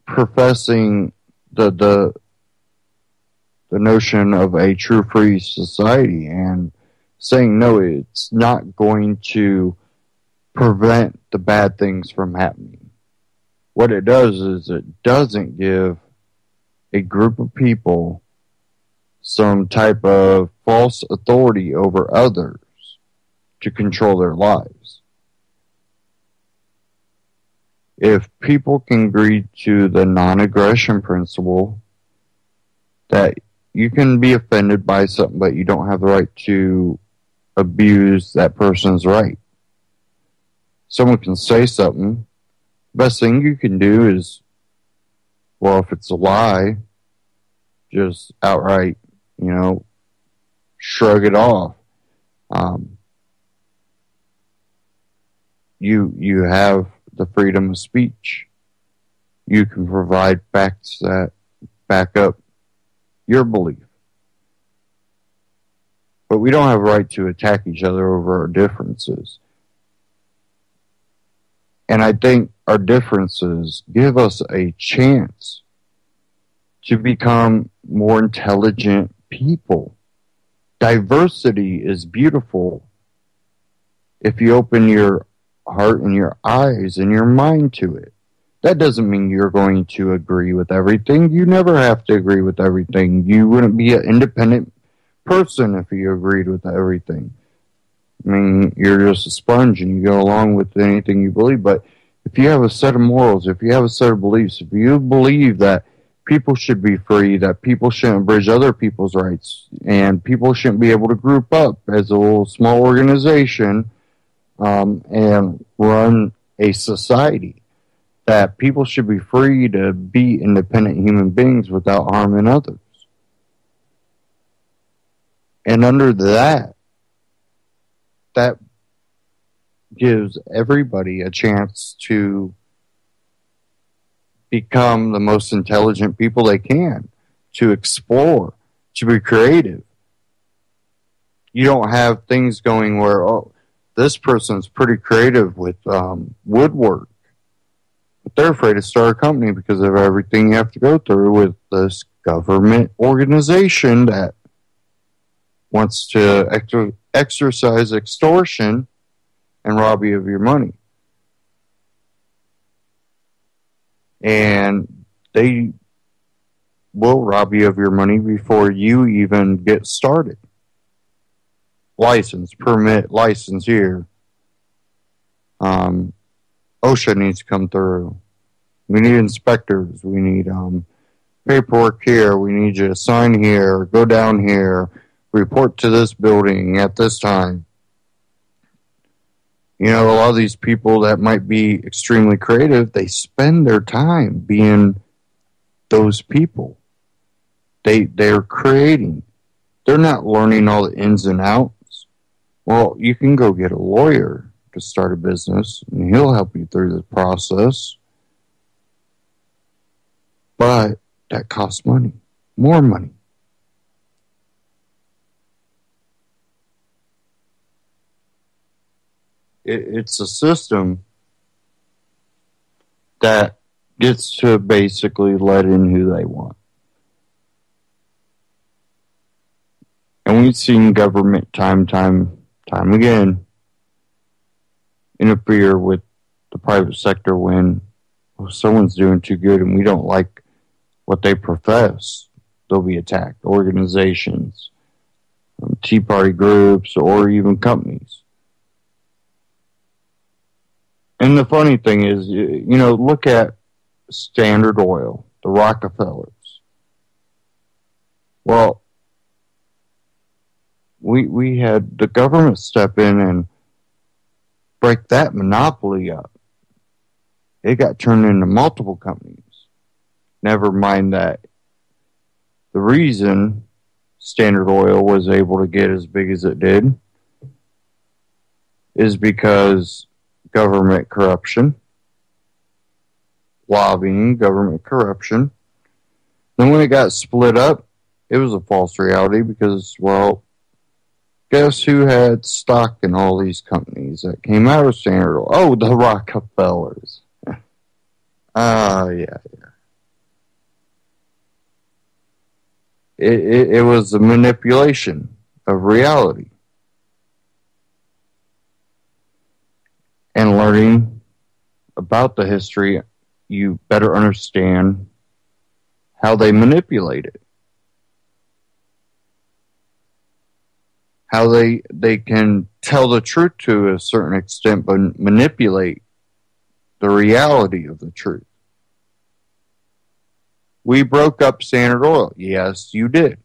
professing the notion of a true free society and saying, no, it's not going to prevent the bad things from happening. What it does is it doesn't give a group of people some type of false authority over others to control their lives. If people can agree to the non-aggression principle, that you can be offended by something, but you don't have the right to abuse that person's right. Someone can say something. The best thing you can do is, well, if it's a lie, just outright, shrug it off. You have the freedom of speech. You can provide facts that back up your belief. But we don't have a right to attack each other over our differences. And I think our differences give us a chance to become more intelligent people. Diversity is beautiful if you open your heart and your eyes and your mind to it. That doesn't mean you're going to agree with everything. You never have to agree with everything. You wouldn't be an independent person if you agreed with everything. I mean, you're just a sponge and you go along with anything you believe. But if you have a set of morals, if you have a set of beliefs, if you believe that people should be free, that people shouldn't abridge other people's rights, and people shouldn't be able to group up as a little small organization and run a society, that people should be free to be independent human beings without harming others. And under that gives everybody a chance to become the most intelligent people they can, to explore, to be creative. You don't have things going where, oh, this person's pretty creative with woodwork, but they're afraid to start a company because of everything you have to go through with this government organization that wants to exercise extortion and rob you of your money. And they will rob you of your money before you even get started. License, permit, license here. OSHA needs to come through. We need inspectors. We need paperwork here. We need you to sign here, go down here, report to this building at this time. You know, a lot of these people that might be extremely creative, they spend their time being those people. They're creating. They're not learning all the ins and outs. Well, you can go get a lawyer to start a business, and he'll help you through the process. But that costs money. More money. It's a system that gets to basically let in who they want. And we've seen government time again interfere with the private sector when someone's doing too good and we don't like what they profess. They'll be attacked. Organizations, Tea Party groups, or even companies. And the funny thing is, you know, look at Standard Oil, the Rockefellers. Well, we had the government step in and break that monopoly up. It got turned into multiple companies. Never mind that the reason Standard Oil was able to get as big as it did is because government corruption, lobbying, government corruption. Then when it got split up, it was a false reality because, well, guess who had stock in all these companies that came out of Standard Oil? Oh, the Rockefellers. Yeah. It was a manipulation of reality. And learning about the history, you better understand how they manipulate it. How they can tell the truth to a certain extent, but manipulate the reality of the truth. We broke up Standard Oil. Yes, you did.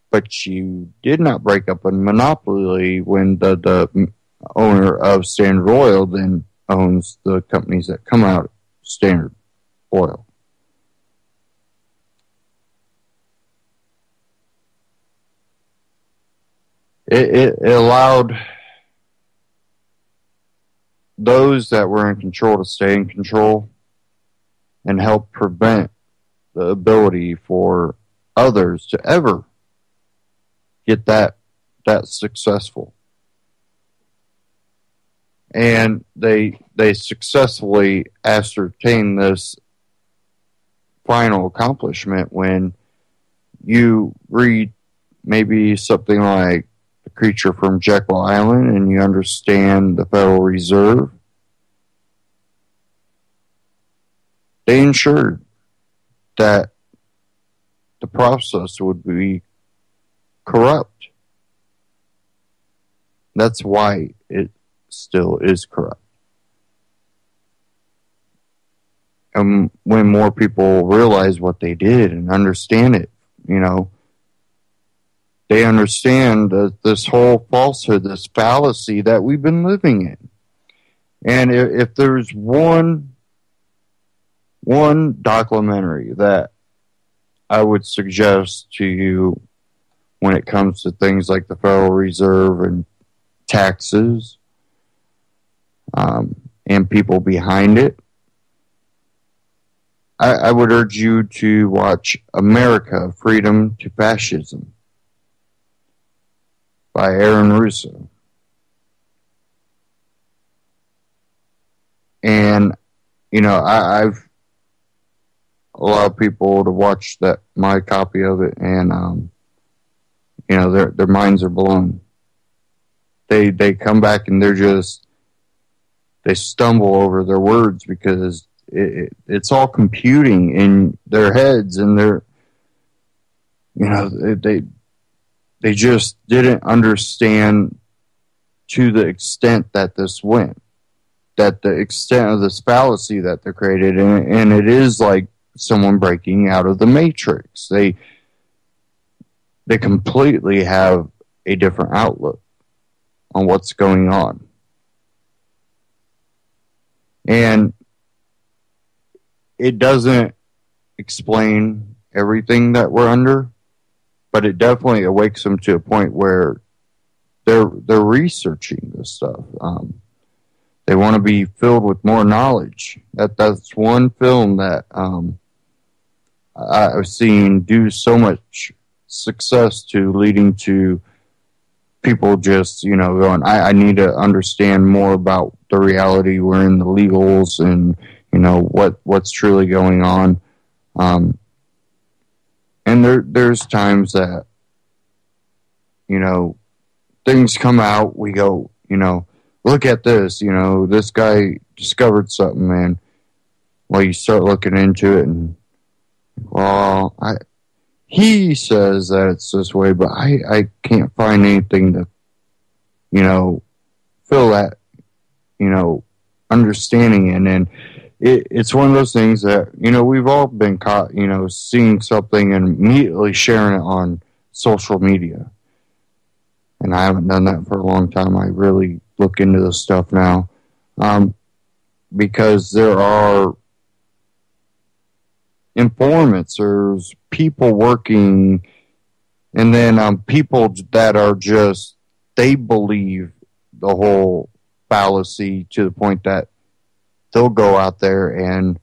But you did not break up a monopoly when the owner of Standard Oil then owns the companies that come out of Standard Oil. It allowed those that were in control to stay in control and help prevent the ability for others to ever get that successful. And they successfully ascertained this final accomplishment when you read maybe something like The Creature from Jekyll Island and you understand the Federal Reserve. They ensured that the process would be corrupt. That's why it still is corrupt. And when more people realize what they did and understand it, you know, they understand this whole falsehood, this fallacy that we've been living in. And if there's one documentary that I would suggest to you when it comes to things like the Federal Reserve and taxes, and people behind it, I would urge you to watch America, Freedom to Fascism by Aaron Russo. And, you know, I've allowed people to watch my copy of it, and, you know, their minds are blown. They come back and they stumble over their words because it's all computing in their heads, and you know, they just didn't understand to the extent that this went, that the extent of this fallacy that they created, and it is like someone breaking out of the Matrix. They completely have a different outlook on what's going on. And it doesn't explain everything that we're under, but it definitely awakes them to a point where they're researching this stuff. They want to be filled with more knowledge. That's one film that I've seen do so much success to leading to people just, you know, going, I need to understand more about the reality we're in, the legals, and, you know, what's truly going on. And there's times that, you know, things come out, we go, you know, look at this, you know, this guy discovered something, man. Well, you start looking into it, and, well, he says that it's this way, but I can't find anything to, you know, fill that, you know, understanding in. And it's one of those things that, you know, we've all been caught, you know, seeing something and immediately sharing it on social media. And I haven't done that for a long time. I really look into this stuff now, because there are informants, there's people working, and then people that are just, they believe the whole fallacy to the point that they'll go out there and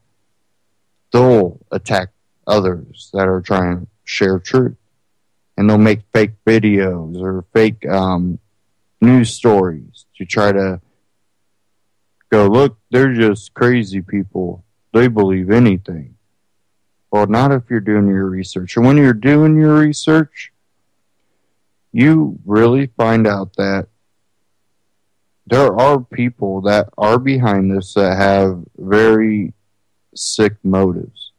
they'll attack others that are trying to share truth. And they'll make fake videos or fake news stories to try to go, look, they're just crazy people. They believe anything. Well, not if you're doing your research. And when you're doing your research, you really find out that there are people that are behind this that have very sick motives.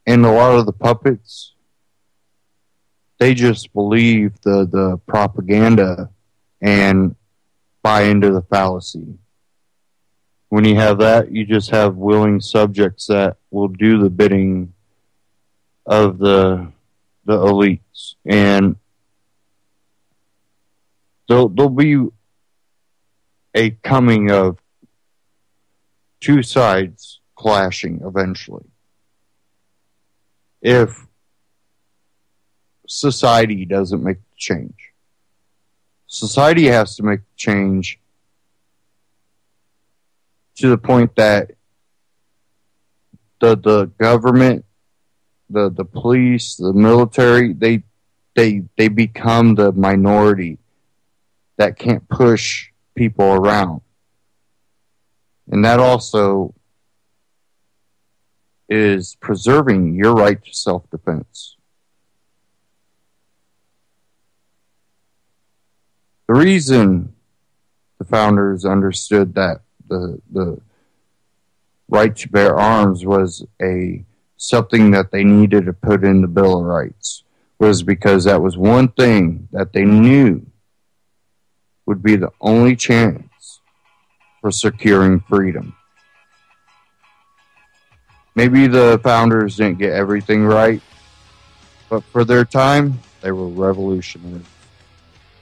And a lot of the puppets, they just believe the propaganda and buy into the fallacy. When you have that, you just have willing subjects that will do the bidding of the elites. And there'll be a coming of two sides clashing eventually. If society doesn't make the change. Society has to make the change to the point that the government, the police, the military, they become the minority that can't push people around. And that also is preserving your right to self-defense. The reason the founders understood that the right to bear arms was something that they needed to put in the Bill of Rights was because that was one thing that they knew would be the only chance for securing freedom. Maybe the founders didn't get everything right, but for their time, they were revolutionaries.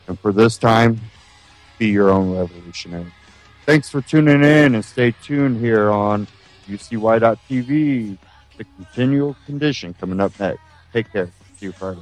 And for this time, be your own revolutionary. Thanks for tuning in, and stay tuned here on UCY.TV. The Continual Condition coming up next. Take care. See you Friday.